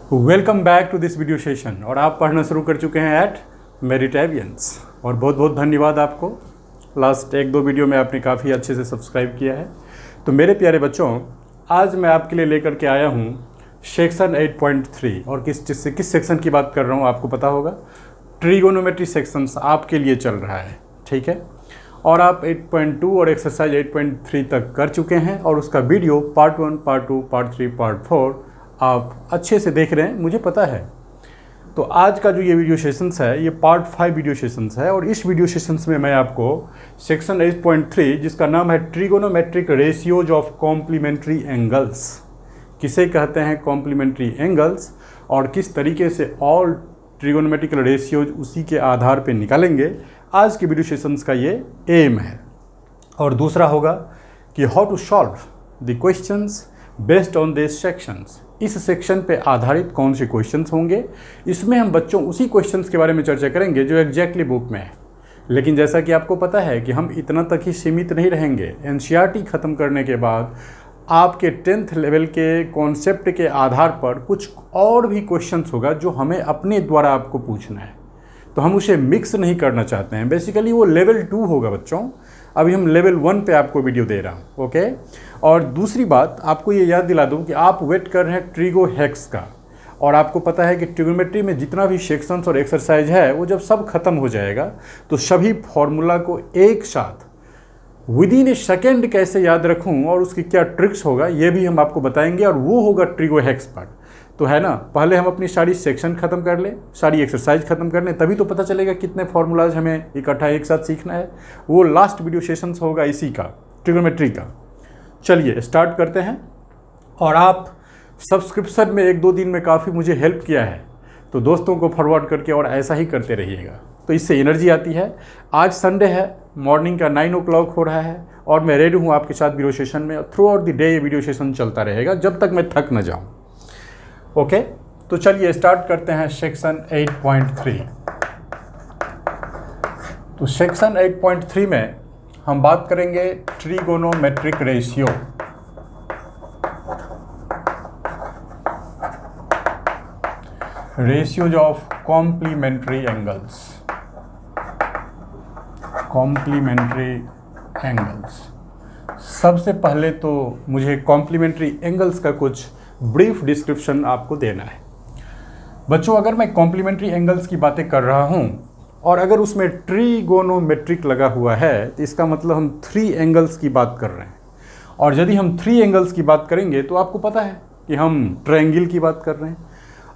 Welcome back to this video session. और आप पढ़ना शुरू कर चुके हैं एट मेरिटेवियंस और बहुत बहुत धन्यवाद आपको। लास्ट एक दो वीडियो में आपने काफ़ी अच्छे से सब्सक्राइब किया है। तो मेरे प्यारे बच्चों, आज मैं आपके लिए लेकर के आया हूँ सेक्शन 8.3 और किस सेक्शन की बात कर रहा हूँ आपको पता होगा। ट्रिगोनोमेट्री सेक्शंस आपके लिए चल रहा है, ठीक है। और आप 8.2 और एक्सरसाइज 8.3 तक कर चुके हैं और उसका video part 1, part 2, part 3, part 4 आप अच्छे से देख रहे हैं, मुझे पता है। तो आज का जो ये वीडियो सेशंस है ये पार्ट 5 वीडियो सेशंस है और इस वीडियो सेशंस में मैं आपको सेक्शन 8.3 जिसका नाम है trigonometric ratios of complementary angles, किसे कहते हैं कॉम्प्लीमेंट्री एंगल्स, और किस तरीके से ऑल ट्रिगोनोमेट्रिकल रेशियोज उसी के आधार पर निकालेंगे, आज के वीडियो सेशंस का ये एम है। और दूसरा होगा कि how to solve the questions based on this sections, इस सेक्शन पे आधारित कौन से क्वेश्चंस होंगे। इसमें हम बच्चों उसी क्वेश्चंस के बारे में चर्चा करेंगे जो एग्जैक्टली बुक में है। लेकिन जैसा कि आपको पता है कि हम इतना तक ही सीमित नहीं रहेंगे। एनसीईआरटी ख़त्म करने के बाद आपके 10th लेवल के कॉन्सेप्ट के आधार पर कुछ और भी क्वेश्चंस होगा जो हमें अपने द्वारा आपको पूछना है। तो हम उसे मिक्स नहीं करना चाहते हैं। बेसिकली वो लेवल 2 होगा बच्चों। अभी हम लेवल 1 पे आपको वीडियो दे रहा हूँ, ओके। और दूसरी बात आपको ये याद दिला दूँ कि आप वेट कर रहे हैं ट्रिगो हेक्स का, और आपको पता है कि ट्रिगोनोमेट्री में जितना भी सेक्शंस और एक्सरसाइज है वो जब सब खत्म हो जाएगा तो सभी फॉर्मूला को एक साथ विद इन ए सेकेंड कैसे याद रखूँ और उसकी क्या ट्रिक्स होगा ये भी हम आपको बताएंगे, और वो होगा ट्रिगो हेक्स पार्ट। तो है ना, पहले हम अपनी सारी सेक्शन ख़त्म कर लें, सारी एक्सरसाइज ख़त्म कर लें, तभी तो पता चलेगा कितने फार्मूलाज हमें इकट्ठा एक साथ सीखना है। वो लास्ट वीडियो सेशंस होगा इसी का, ट्रिगोनोमेट्री का। चलिए स्टार्ट करते हैं। और आप सब्सक्रिप्शन में 1-2 दिन में काफ़ी मुझे हेल्प किया है, तो दोस्तों को फॉरवर्ड करके और ऐसा ही करते रहिएगा, तो इससे एनर्जी आती है। आज संडे है, मॉर्निंग का 9 o'clock हो रहा है और मैं रेडी हूँ आपके साथ वीडियो सेशन में। थ्रू आउट द डे ये वीडियो सेशन चलता रहेगा जब तक मैं थक न जाऊँ, ओके। तो चलिए स्टार्ट करते हैं सेक्शन 8.3। तो सेक्शन 8.3 में हम बात करेंगे trigonometric ratio. Ratios of complementary angles, complementary angles. सबसे पहले तो मुझे कॉम्प्लीमेंट्री एंगल्स का कुछ ब्रीफ डिस्क्रिप्शन आपको देना है। बच्चों, अगर मैं कॉम्प्लीमेंट्री एंगल्स की बातें कर रहा हूं और अगर उसमें ट्रिगोनोमेट्रिक लगा हुआ है तो इसका मतलब हम 3 एंगल्स की बात कर रहे हैं। और यदि हम 3 एंगल्स की बात करेंगे तो आपको पता है कि हम ट्रायंगल की बात कर रहे हैं।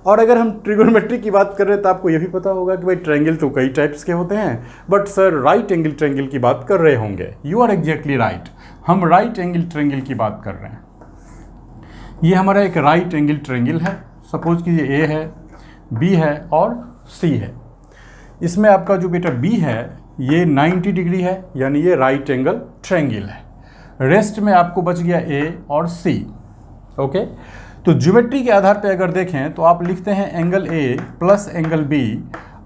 और अगर हम ट्रिगोनोमेट्री की बात कर रहे हैं तो आपको यह भी पता होगा कि भाई ट्रायंगल तो कई टाइप्स के होते हैं, but sir right angle triangle की बात कर रहे होंगे। यू आर एग्जैक्टली राइट, हम राइट एंगल ट्रायंगल की बात कर रहे हैं। ये हमारा एक राइट एंगल ट्रायंगल है। सपोज कि ये ए है, बी है और सी है। इसमें आपका जो बेटा बी है ये 90 डिग्री है, यानी ये राइट एंगल ट्रायंगल है। रेस्ट में आपको बच गया ए और सी, ओके। तो ज्योमेट्री के आधार पे अगर देखें तो आप लिखते हैं angle A plus angle B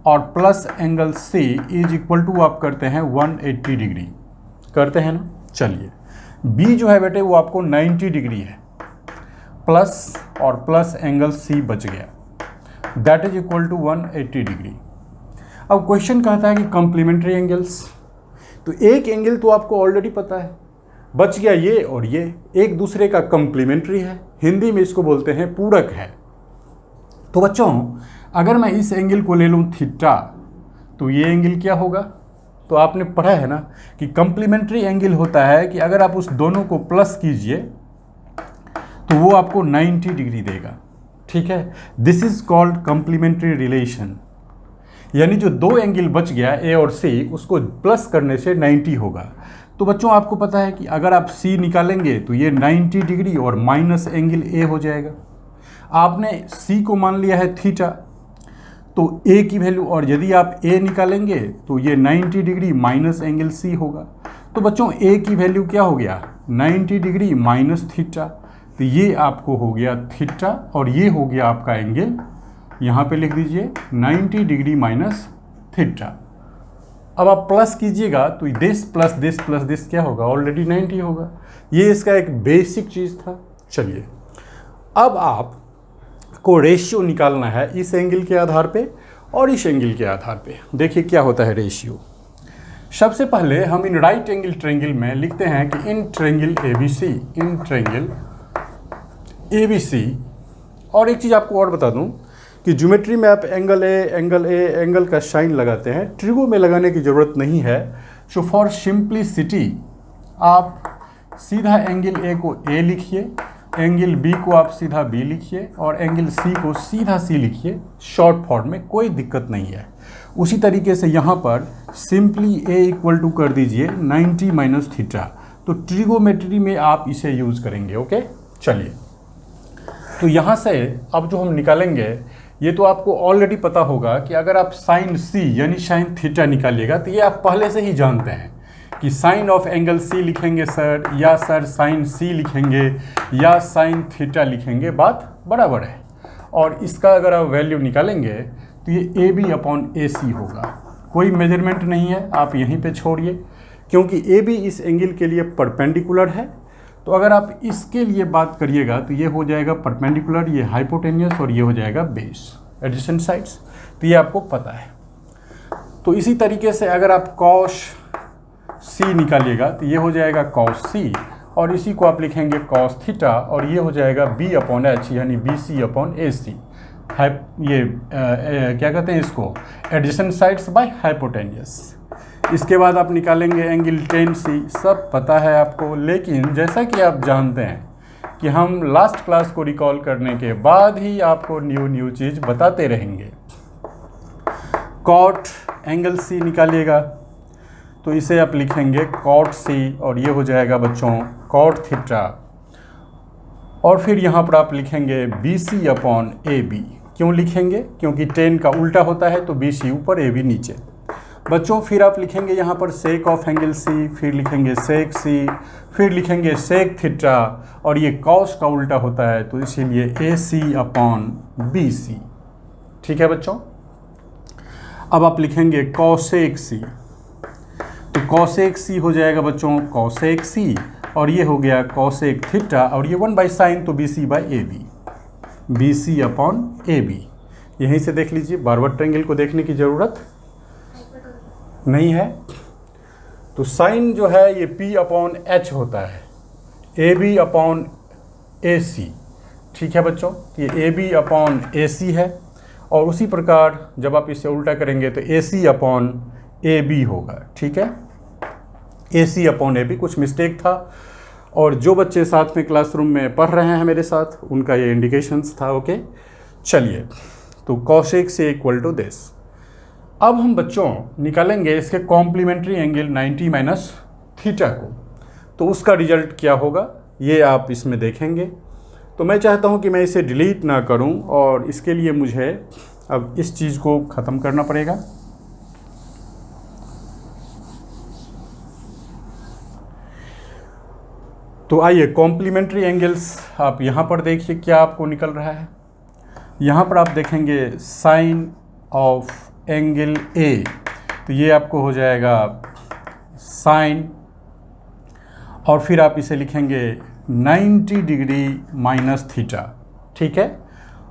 और plus angle C is equal to आप करते हैं 180 डिग्री, करते हैं ना। चलिए, बी जो है बेटे वो आपको 90 डिग्री है, प्लस और प्लस एंगल सी बच गया, that is equal to 180 degree. अब क्वेश्चन कहता है कि कॉम्प्लीमेंट्री एंगल्स, तो एक एंगल तो आपको ऑलरेडी पता है, बच गया ये और ये एक दूसरे का कॉम्प्लीमेंट्री है, हिंदी में इसको बोलते हैं पूरक है। तो बच्चों, अगर मैं इस एंगल को ले लूँ थीटा, तो ये एंगल क्या होगा? तो आपने पढ़ा है ना कि कॉम्प्लीमेंट्री एंगल होता है कि अगर आप उस दोनों को प्लस कीजिए तो वो आपको 90 डिग्री देगा, ठीक है। This is called complementary relation, यानी जो 2 एंगल बच गया ए और सी उसको प्लस करने से 90 होगा। तो बच्चों आपको पता है कि अगर आप सी निकालेंगे तो ये 90 डिग्री और माइनस एंगल ए हो जाएगा। आपने सी को मान लिया है थीटा, तो ए की वैल्यू, और यदि आप ए निकालेंगे तो ये 90 डिग्री माइनस एंगल सी होगा। तो बच्चों ए की वैल्यू क्या हो गया? 90 डिग्री माइनस थीटा, तो ये आपको हो गया थीटा और ये हो गया आपका एंगल, यहाँ पे लिख दीजिए 90 डिग्री माइनस थीटा। अब आप प्लस कीजिएगा तो this plus this plus this क्या होगा? ऑलरेडी 90 होगा। ये इसका एक बेसिक चीज़ था। चलिए अब आप को रेशियो निकालना है इस एंगल के आधार पे और इस एंगल के आधार पे। देखिए क्या होता है रेशियो। सबसे पहले हम इन राइट एंगल ट्रायंगल में लिखते हैं कि इन ट्रायंगल ABC। और एक चीज़ आपको और बता दूं कि ज्योमेट्री में आप एंगल का साइन लगाते हैं, ट्रिगो में लगाने की ज़रूरत नहीं है। सो फॉर सिंप्लिसिटी आप सीधा एंगल A को A लिखिए, एंगल B को आप सीधा B लिखिए और एंगल C को सीधा C लिखिए शॉर्ट फॉर्म में, कोई दिक्कत नहीं है। उसी तरीके से यहाँ पर सिंपली A इक्वल टू कर दीजिए 90 माइनस थीटा, तो ट्रिगोमेट्री में आप इसे यूज़ करेंगे। ओके, चलिए तो यहाँ से अब जो हम निकालेंगे, ये तो आपको ऑलरेडी पता होगा कि अगर आप साइन C यानी साइन थीटा निकालिएगा तो ये आप पहले से ही जानते हैं कि साइन ऑफ एंगल C लिखेंगे सर, या सर साइन C लिखेंगे या साइन थीटा लिखेंगे, बात बराबर है। और इसका अगर आप वैल्यू निकालेंगे तो ये AB अपॉन AC होगा। कोई मेजरमेंट नहीं है, आप यहीं पे छोड़िए, क्योंकि AB इस एंगल के लिए परपेंडिकुलर है। तो अगर आप इसके लिए बात करिएगा तो ये हो जाएगा परपेंडिकुलर, ये हाइपोटेन्यूस और ये हो जाएगा बेस, एडजेसेंट साइड्स। तो ये आपको पता है। तो इसी तरीके से अगर आप कॉस C निकालिएगा तो ये हो जाएगा कॉस C, और इसी को आप लिखेंगे कॉस थीटा, और ये हो जाएगा B अपॉन H यानी BC अपॉन AC। क्या कहते हैं इसको, एडजेसेंट साइड्स बाय हाइपोटेन्यूस। इसके बाद आप निकालेंगे एंगल tan C, सब पता है आपको। लेकिन जैसा कि आप जानते हैं कि हम लास्ट क्लास को रिकॉल करने के बाद ही आपको न्यू चीज़ बताते रहेंगे। कॉट एंगल C निकालिएगा तो इसे आप लिखेंगे कॉट C, और ये हो जाएगा बच्चों कॉट थीटा, और फिर यहाँ पर आप लिखेंगे BC अपॉन AB। क्यों लिखेंगे, क्योंकि tan का उल्टा होता है, तो BC ऊपर AB नीचे। बच्चों फिर आप लिखेंगे यहाँ पर सेक ऑफ एंगल C, फिर लिखेंगे सेक C, फिर लिखेंगे सेक थीटा, और ये कॉस का उल्टा होता है तो इसीलिए AC अपॉन BC। ठीक है बच्चों। अब आप लिखेंगे कॉसेक C, तो कॉसेक C हो जाएगा बच्चों कॉसेक C, और ये हो गया कॉसेक थीटा, और ये 1 बाई साइन, तो BC by AB, BC upon AB। यहीं से देख लीजिए, बार बार ट्रायंगल को देखने की ज़रूरत नहीं है। तो साइन जो है ये P अपॉन H होता है, AB अपॉन AC। ठीक है बच्चों, ये AB अपॉन AC है, और उसी प्रकार जब आप इसे उल्टा करेंगे तो AC अपॉन AB होगा। ठीक है, AC अपॉन AB, कुछ मिस्टेक था, और जो बच्चे साथ में क्लासरूम में पढ़ रहे हैं मेरे साथ उनका ये इंडिकेशंस था। ओके, चलिए तो कॉसेक से इक्वल टू दिस। अब हम बच्चों निकालेंगे इसके कॉम्प्लीमेंट्री एंगल 90 माइनस थीटा को, तो उसका रिजल्ट क्या होगा ये आप इसमें देखेंगे। तो मैं चाहता हूं कि मैं इसे डिलीट ना करूं, और इसके लिए मुझे अब इस चीज़ को ख़त्म करना पड़ेगा। तो आइए कॉम्प्लीमेंट्री एंगल्स आप यहाँ पर देखिए क्या आपको निकल रहा है। यहाँ पर आप देखेंगे साइन ऑफ एंगल A, तो ये आपको हो जाएगा साइन, और फिर आप इसे लिखेंगे 90 डिग्री माइनस थीटा। ठीक है,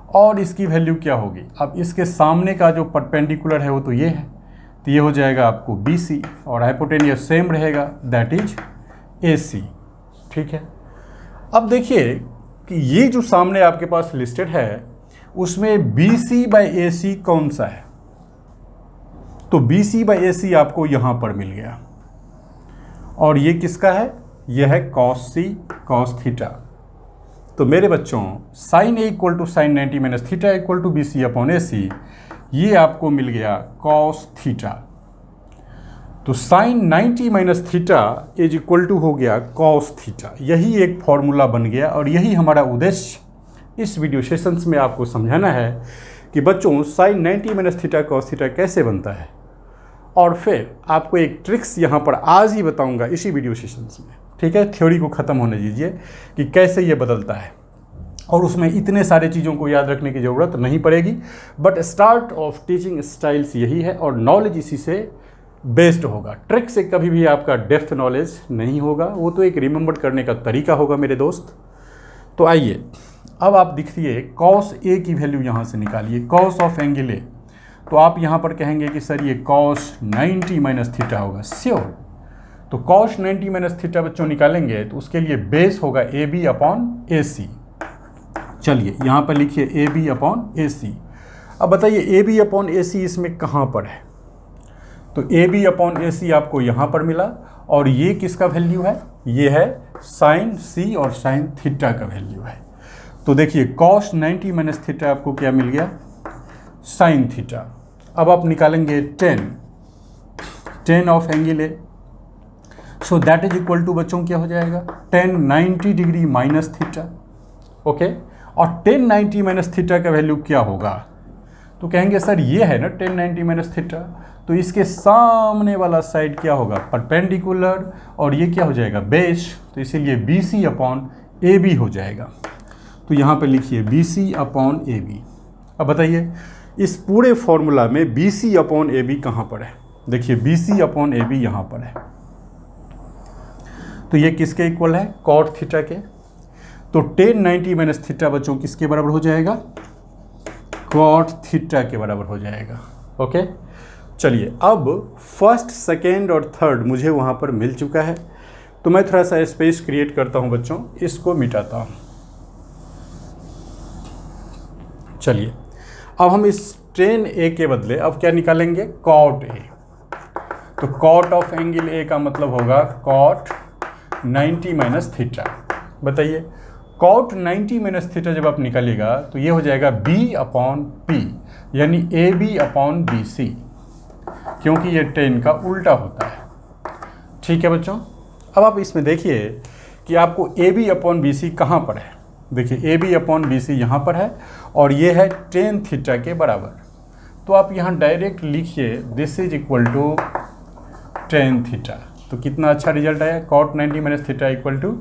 और इसकी वैल्यू क्या होगी, अब इसके सामने का जो परपेंडिकुलर है वो तो ये है, तो ये हो जाएगा आपको BC, और हाइपोटेन्यूस सेम रहेगा, दैट इज AC। ठीक है, अब देखिए कि ये जो सामने आपके पास लिस्टेड है उसमें BC बाई AC कौन सा है, तो BC बाई AC आपको यहाँ पर मिल गया, और ये किसका है, यह है cos C cos थीटा। तो मेरे बच्चों sine A equal to sine 90 minus theta equal to BC upon AC, ये आपको मिल गया cos थीटा। तो sine 90 minus theta is equal to हो गया cos थीटा। यही एक फॉर्मूला बन गया, और यही हमारा उद्देश्य इस वीडियो सेशंस में आपको समझाना है कि बच्चों sine 90 minus theta cos theta कैसे बनता है। और फिर आपको एक ट्रिक्स यहाँ पर आज ही बताऊँगा इसी वीडियो सेशंस में। ठीक है, थ्योरी को ख़त्म होने दीजिए कि कैसे ये बदलता है, और उसमें इतने सारे चीज़ों को याद रखने की ज़रूरत नहीं पड़ेगी। But start of teaching styles यही है, और नॉलेज इसी से बेस्ड होगा। ट्रिक से कभी भी आपका डेप्थ नॉलेज नहीं होगा, वो तो एक रिमेंबर करने का तरीका होगा मेरे दोस्त। तो आइए अब आप देखिए कॉस ए की वैल्यू यहाँ से निकालिए, कॉस ऑफ एंगल ए। तो आप यहाँ पर कहेंगे कि सर ये कॉस 90 माइनस थीटा होगा, श्योर। तो कॉस 90 माइनस थीटा बच्चों निकालेंगे तो उसके लिए बेस होगा ए बी अपॉन ए सी। चलिए यहाँ पर लिखिए ए बी अपॉन ए सी। अब बताइए ए बी अपॉन ए सी इसमें कहाँ पर है? तो ए बी अपॉन ए सी आपको यहाँ पर मिला, और ये किसका वैल्यू है? ये है साइन सी और साइन थीटा का वैल्यू है। तो देखिए कॉस 90 माइनस थीटा आपको क्या मिल गया? Sine theta. अब आप निकालेंगे tan of angle A, so that is equal to बच्चों क्या हो जाएगा? Tan 90 degree minus theta. Okay, और टेन 90 माइनस थीटा का वैल्यू क्या होगा? तो कहेंगे सर ये है ना टेन 90 माइनस थीटा, तो इसके सामने वाला साइड क्या होगा? परपेंडिकुलर, और ये क्या हो जाएगा? बेस। तो इसीलिए B C upon A B हो जाएगा। तो यहाँ पे लिखिए B C upon A B. अब बताइए इस पूरे फॉर्मूला में B C upon A B कहाँ पर है? देखिए B C upon A B यहाँ पर है। तो ये किसके इक्वल है? कॉट थीटा के। तो टेन 90 माइनस थीटा बच्चों किसके बराबर हो जाएगा? कॉट थीटा के बराबर हो जाएगा। ओके, चलिए अब फर्स्ट, सेकेंड और थर्ड मुझे वहाँ पर मिल चुका है, तो मैं थोड़ा सा स्पेस क्रिएट करता हूँ बच्चों, इसको मिटाता हूँ। चलिए अब हम इस टेन ए के बदले अब क्या निकालेंगे? Cot A. तो कॉट ऑफ एंगल ए का मतलब होगा कॉट 90 माइनस थीटा। बताइए कॉट 90 माइनस थीटा जब आप निकालिएगा तो ये हो जाएगा बी अपॉन पी, यानी A B upon B C, क्योंकि ये टेन का उल्टा होता है। ठीक है बच्चों, अब आप इसमें देखिए कि आपको A B upon B C कहाँ पर है। देखिए A B upon B C यहाँ पर है, और ये है टेन थीटा के बराबर। तो आप यहाँ डायरेक्ट लिखिए this is equal to tan theta. तो कितना अच्छा रिजल्ट आया? Cot 90 minus theta equal to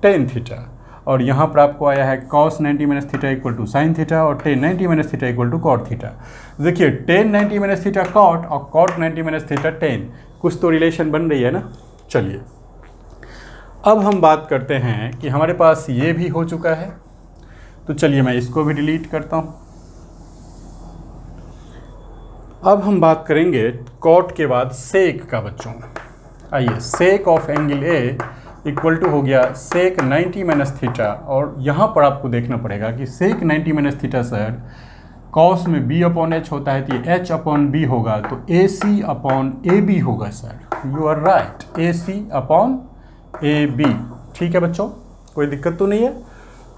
tan theta, और यहाँ पर आपको आया है cos 90 minus theta equal to sine theta, और tan 90 minus theta equal to cot theta. देखिए टेन 90 माइनस थीटा कॉट और कॉट 90 माइनस थीटा टेन, कुछ तो रिलेशन बन रही है ना। चलिए अब हम बात करते हैं कि हमारे पास ये भी हो चुका है, तो चलिए मैं इसको भी डिलीट करता हूँ। अब हम बात करेंगे कॉट के बाद सेक का बच्चों। आइए sec of angle A equal to हो गया सेक 90 माइनस थीटा, और यहाँ पर आपको देखना पड़ेगा कि sec 90 minus theta sir cos में बी अपॉन एच होता है, तो ये एच अपॉन बी होगा, तो A C upon A B होगा sir. You are right, A C upon A B. ठीक है बच्चों, कोई दिक्कत तो नहीं है?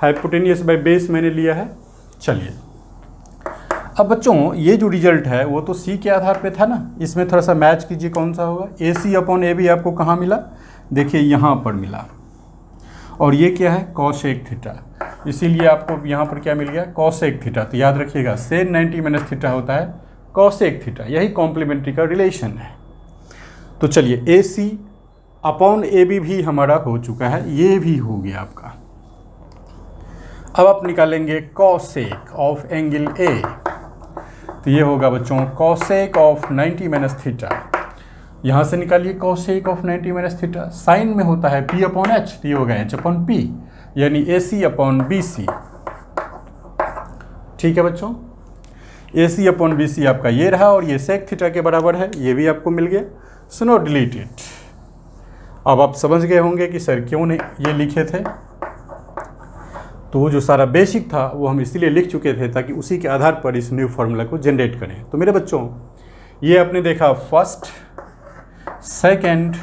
हाइपोटेनियस बाय बेस मैंने लिया है। चलिए अब बच्चों ये जो रिजल्ट है वो तो सी के आधार पे था ना, इसमें थोड़ा सा मैच कीजिए कौन सा होगा। ए सी अपॉन ए बी आपको कहाँ मिला? देखिए यहाँ पर मिला, और ये क्या है? कॉसेक थीटा, इसीलिए आपको यहाँ पर क्या मिल गया? Cosec theta. तो याद रखिएगा सेक 90 माइनस थीटा होता है कॉसेक थीटा, यही कॉम्प्लीमेंट्री का रिलेशन है। तो चलिए ए सी अपॉन ए बी भी हमारा हो चुका है, ये भी हो गया आपका। अब आप निकालेंगे कॉसेक ऑफ एंगल ए, तो ये होगा बच्चों कॉसेक ऑफ 90 माइनस थीटा। यहाँ से निकालिए cosec of 90 minus theta. Sine में होता है पी अपॉन एच, तो ये होगा एच अपॉन पी, यानी ए सी अपॉन बी सी। ठीक है बच्चों, ए सी अपॉन बी सी आपका ये रहा, और ये सेक थीटा के बराबर है, ये भी आपको मिल गया। सुनो डिलीट इट। अब आप समझ गए होंगे कि सर क्यों नहीं ये लिखे थे। तो वो जो सारा बेसिक था वो हम इसीलिए लिख चुके थे ताकि उसी के आधार पर इस न्यू फार्मूला को जनरेट करें। तो मेरे बच्चों ये आपने देखा फर्स्ट, सेकंड,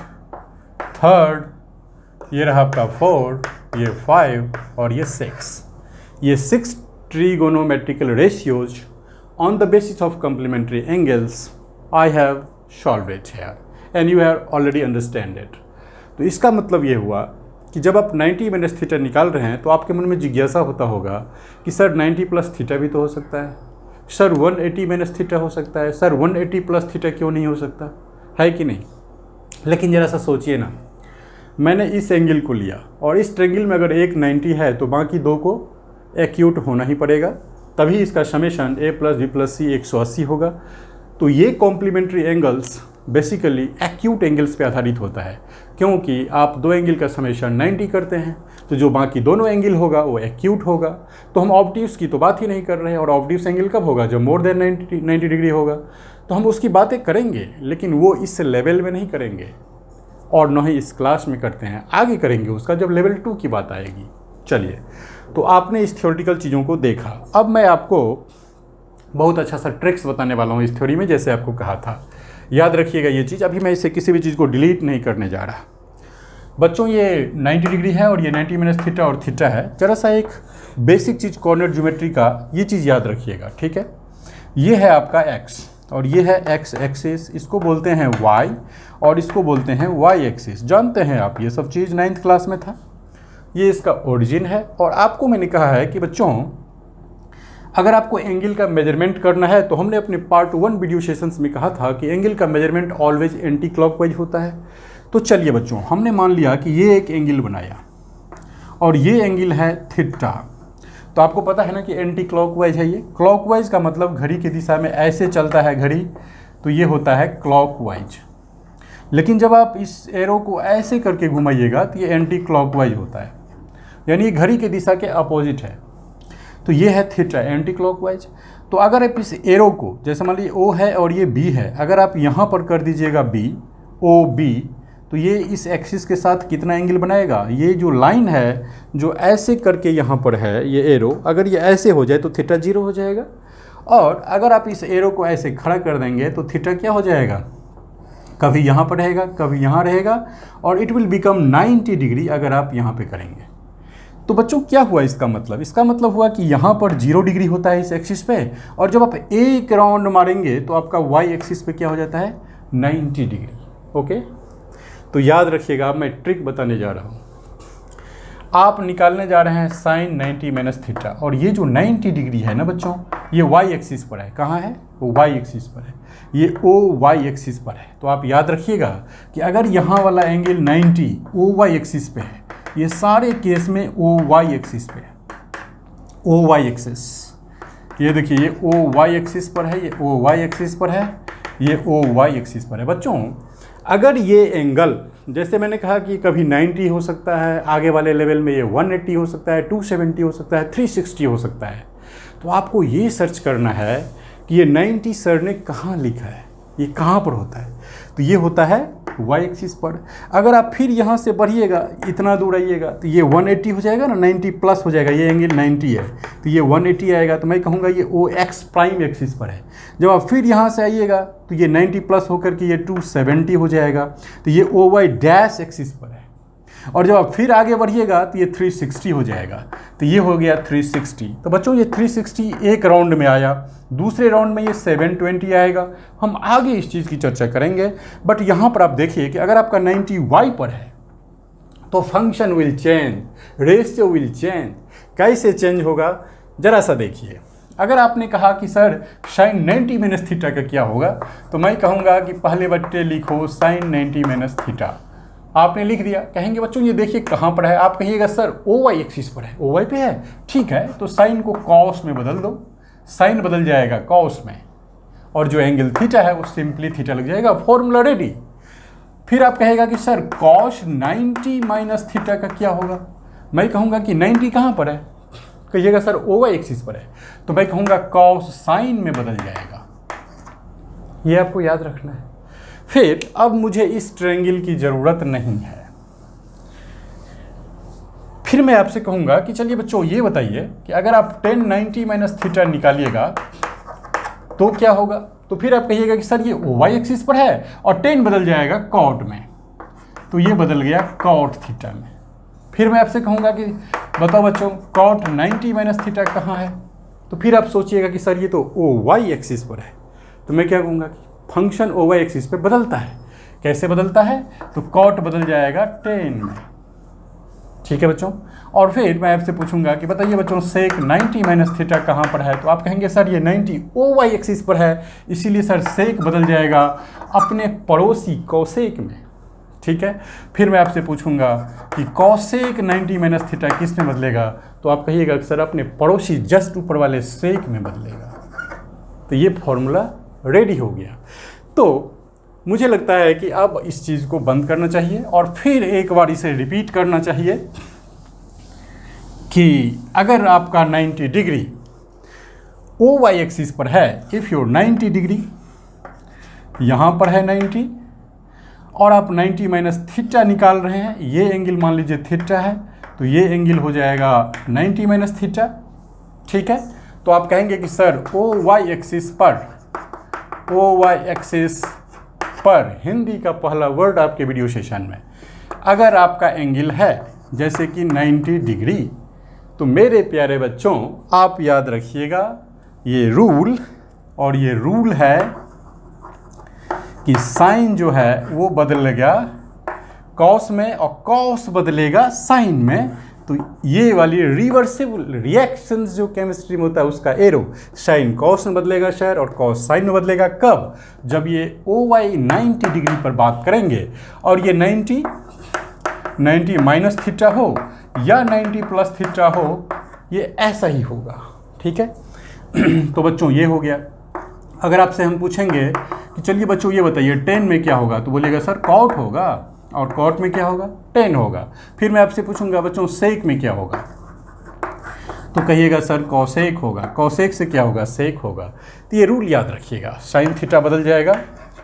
थर्ड, ये रहा आपका फोर्थ, ये 5 और ये 6। ये 6 trigonometrical ratios on the basis of complementary angles I have solved it here and you have already understand it। तो इसका मतलब ये हुआ कि जब आप 90 माइनस थीटा निकाल रहे हैं तो आपके मन में जिज्ञासा होता होगा कि सर 90 प्लस थीटा भी तो हो सकता है, सर 180 माइनस थीटा हो सकता है, सर 180 प्लस थीटा क्यों नहीं हो सकता है कि नहीं। लेकिन ज़रा सा सोचिए ना, मैंने इस एंगल को लिया और इस ट्रेंगल में अगर एक 90 है तो बाकी दो को एक्यूट होना ही पड़ेगा, तभी इसका summation a plus B plus C 180 होगा। तो ये complementary angles basically acute angles पे आधारित होता है, क्योंकि आप दो एंगल का समेशन 90 करते हैं तो जो बाकी दोनों एंगल होगा वो एक्यूट होगा। तो हम ऑब्ट्यूस की तो बात ही नहीं कर रहे हैं, और ऑब्ट्यूस एंगल कब होगा, जब मोर देन 90 डिग्री होगा। तो हम उसकी बातें करेंगे, लेकिन वो इस लेवल में नहीं करेंगे और न ही इस क्लास में करते हैं, आगे करेंगे उसका जब लेवल 2 की बात आएगी। चलिए, तो आपने इस थ्योरेटिकल चीज़ों को देखा। अब मैं आपको बहुत अच्छा सा ट्रिक्स बताने वाला हूँ इस थ्योरी में, जैसे आपको कहा था। याद रखिएगा ये चीज़, अभी मैं इसे किसी भी चीज़ को डिलीट नहीं करने जा रहा। बच्चों ये 90 डिग्री है और ये 90 माइनस थीटा और थीटा है। जरा सा एक बेसिक चीज़ कोऑर्डिनेट ज्योमेट्री का ये चीज़ याद रखिएगा, ठीक है। ये है आपका x और ये है x एक्सिस, इसको बोलते हैं y और इसको बोलते हैं y एक्सिस। जानते हैं आप, ये सब चीज़ 9th क्लास में था। ये इसका ओरिजिन है। और आपको मैंने कहा है कि बच्चों अगर आपको एंगल का मेजरमेंट करना है तो हमने अपने पार्ट 1 वीडियो सेशंस में कहा था कि एंगल का मेजरमेंट ऑलवेज एंटी क्लॉकवाइज होता है। तो चलिए बच्चों, हमने मान लिया कि ये एक एंगल बनाया और ये एंगल है थीटा। तो आपको पता है ना कि एंटी क्लॉकवाइज है। ये क्लॉकवाइज का मतलब घड़ी की दिशा में ऐसे चलता है घड़ी, तो ये होता है क्लॉकवाइज। लेकिन जब आप इस एरो को ऐसे करके घुमाइएगा तो ये एंटी क्लॉकवाइज होता है, यानी ये घड़ी की दिशा के अपोजिट है। तो ये है थीटा, एंटी क्लॉकवाइज। तो अगर आप इस एरो को, जैसे मान लीजिए ओ है और ये बी है, अगर आप यहाँ पर कर दीजिएगा बी, ओ बी, तो ये इस एक्सिस के साथ कितना एंगल बनाएगा। ये जो लाइन है जो ऐसे करके यहाँ पर है ये एरो, अगर ये ऐसे हो जाए तो थीटा 0 हो जाएगा। और अगर आप इस एरो को ऐसे खड़ा कर देंगे तो थीटा क्या हो जाएगा, कभी यहाँ पर रहेगा कभी यहाँ रहेगा, और इट विल बिकम 90 डिग्री अगर आप यहाँ पे करेंगे। तो बच्चों क्या हुआ इसका मतलब, इसका मतलब हुआ कि यहाँ पर 0 डिग्री होता है इस एक्सिस पे, और जब आप एक राउंड मारेंगे तो आपका वाई एक्सिस पे क्या हो जाता है, 90 डिग्री। ओके, तो याद रखिएगा, अब मैं ट्रिक बताने जा रहा हूँ। आप निकालने जा रहे हैं साइन 90 माइनस थीटा, और ये जो 90 डिग्री है ना बच्चों, ये वाई एक्सिस पर है। कहाँ है, वो वाई एक्सिस पर है, ये ओ वाई एक्सिस पर है। तो आप याद रखिएगा कि अगर यहाँ वाला एंगल 90 ओ वाई एक्सिस पे है, ये सारे केस में ओ वाई एक्सिस पे है, ओ वाई एक्सिस। ये देखिए, ये ओ वाई एक्सिस पर है, ये ओ वाई एक्सिस पर है, ये ओ वाई एक्सिस पर है। बच्चों अगर ये एंगल, जैसे मैंने कहा कि कभी 90 हो सकता है, आगे वाले लेवल में ये 180 हो सकता है, 270 हो सकता है, 360 हो सकता है, तो आपको ये सर्च करना है कि ये 90 सर ने कहाँ लिखा है, ये कहाँ पर होता है। तो ये होता है y एक्सिस पर। अगर आप फिर यहाँ से बढ़िएगा, इतना दूर आइएगा, तो ये 180 हो जाएगा ना, 90 प्लस हो जाएगा, ये एंगल 90 है तो ये 180 आएगा। तो मैं कहूँगा ये ओ एक्स प्राइम एक्सिस पर है। जब आप फिर यहाँ से आइएगा तो ये 90 प्लस होकर के ये 270 हो जाएगा, तो ये ओ वाई डैश एक्सिस पर है। और जब आप फिर आगे बढ़िएगा तो ये 360 हो जाएगा, तो ये हो गया 360। तो बच्चों ये 360 एक राउंड में आया, दूसरे राउंड में ये 720 आएगा। हम आगे इस चीज़ की चर्चा करेंगे, बट यहाँ पर आप देखिए कि अगर आपका 90 वाई पर है तो function will change, ratio will change. कैसे चेंज होगा जरा सा देखिए। अगर आपने कहा कि सर साइन 90 माइनस थीटा का क्या होगा, तो मैं कहूँगा कि पहले बट्टे लिखो साइन 90 माइनस थीटा। आपने लिख दिया, कहेंगे बच्चों ये देखिए कहाँ पर है, आप कहिएगा सर ओ वाई एक्सिस पर है, ओ वाई पे है, ठीक है, तो साइन को कॉस में बदल दो, साइन बदल जाएगा कॉस में, और जो एंगल थीटा है वो सिंपली थीटा लग जाएगा, फॉर्मूला रेडी। फिर आप कहेगा कि सर कॉस 90 माइनस थीटा का क्या होगा, मैं कहूँगा कि 90 कहाँ पर है, कहिएगा सर ओ वाई एक्सिस पर है, तो मैं कहूँगा कॉस साइन में बदल जाएगा। ये आपको याद रखना है। फिर अब मुझे इस ट्रायंगल की ज़रूरत नहीं है। फिर मैं आपसे कहूँगा कि चलिए बच्चों ये बताइए कि अगर आप 10 90 माइनस थीटा निकालिएगा तो क्या होगा। तो फिर आप कहिएगा कि सर ये वाई एक्सिस पर है और 10 बदल जाएगा कॉट में, तो ये बदल गया कॉट थीटा में। फिर मैं आपसे कहूँगा कि बताओ बच्चों कॉट 90 माइनस थीटा कहाँ है, तो फिर आप सोचिएगा कि सर ये तो ओ वाई एक्सिस पर है, तो मैं क्या कहूँगा कि फंक्शन ओ वाई एक्सिस पे बदलता है। कैसे बदलता है, तो कॉट बदल जाएगा 10 में, ठीक है बच्चों। और फिर मैं आपसे पूछूंगा कि बताइए बच्चों सेक 90 माइनस थीटा कहाँ पर है, तो आप कहेंगे सर ये 90 ओ वाई एक्सिस पर है, इसीलिए सर सेक बदल जाएगा अपने पड़ोसी कौसेक में, ठीक है। फिर मैं आपसे पूछूंगा कि कौसेक 90 माइनस थीटा किस में बदलेगा, तो आप कहिएगा सर अपने पड़ोसी जस्ट ऊपर वाले सेक में बदलेगा। तो ये फॉर्मूला रेडी हो गया। तो मुझे लगता है कि अब इस चीज़ को बंद करना चाहिए और फिर एक बार इसे रिपीट करना चाहिए कि अगर आपका 90 डिग्री ओ वाई एक्सिस पर है, इफ़ योर 90 डिग्री यहाँ पर है 90 और आप 90 माइनस थीटा निकाल रहे हैं, ये एंगल मान लीजिए थीटा है, तो ये एंगल हो जाएगा 90 माइनस थीटा। ठीक है, तो आप कहेंगे कि सर ओ वाई एक्सिस पर हिंदी का पहला वर्ड आपके वीडियो सेशन में अगर आपका एंगल है जैसे कि 90 डिग्री, तो मेरे प्यारे बच्चों आप याद रखिएगा ये रूल, और ये रूल है कि साइन जो है वो बदलेगा कॉस में और कॉस बदलेगा साइन में। तो ये वाली रिवर्सिबल रिएक्शंस जो केमिस्ट्री में होता है उसका एरो साइन कॉस में बदलेगा सर और कॉस साइन में बदलेगा। कब? जब ये ओ वाई 90 डिग्री पर बात करेंगे और ये 90 माइनस थीटा हो या 90 प्लस थीटा हो, ये ऐसा ही होगा। ठीक है, तो बच्चों ये हो गया। अगर आपसे हम पूछेंगे कि चलिए बच्चों ये बताइए 10 में क्या होगा, तो बोलिएगा सर कॉट होगा, और कॉट में क्या होगा 10 होगा। फिर मैं आपसे पूछूंगा बच्चों सेक में क्या होगा, तो कहिएगा सर कॉसेक होगा। कॉसेक से क्या होगा, सेक होगा। तो ये रूल याद रखिएगा, साइन थीटा बदल जाएगा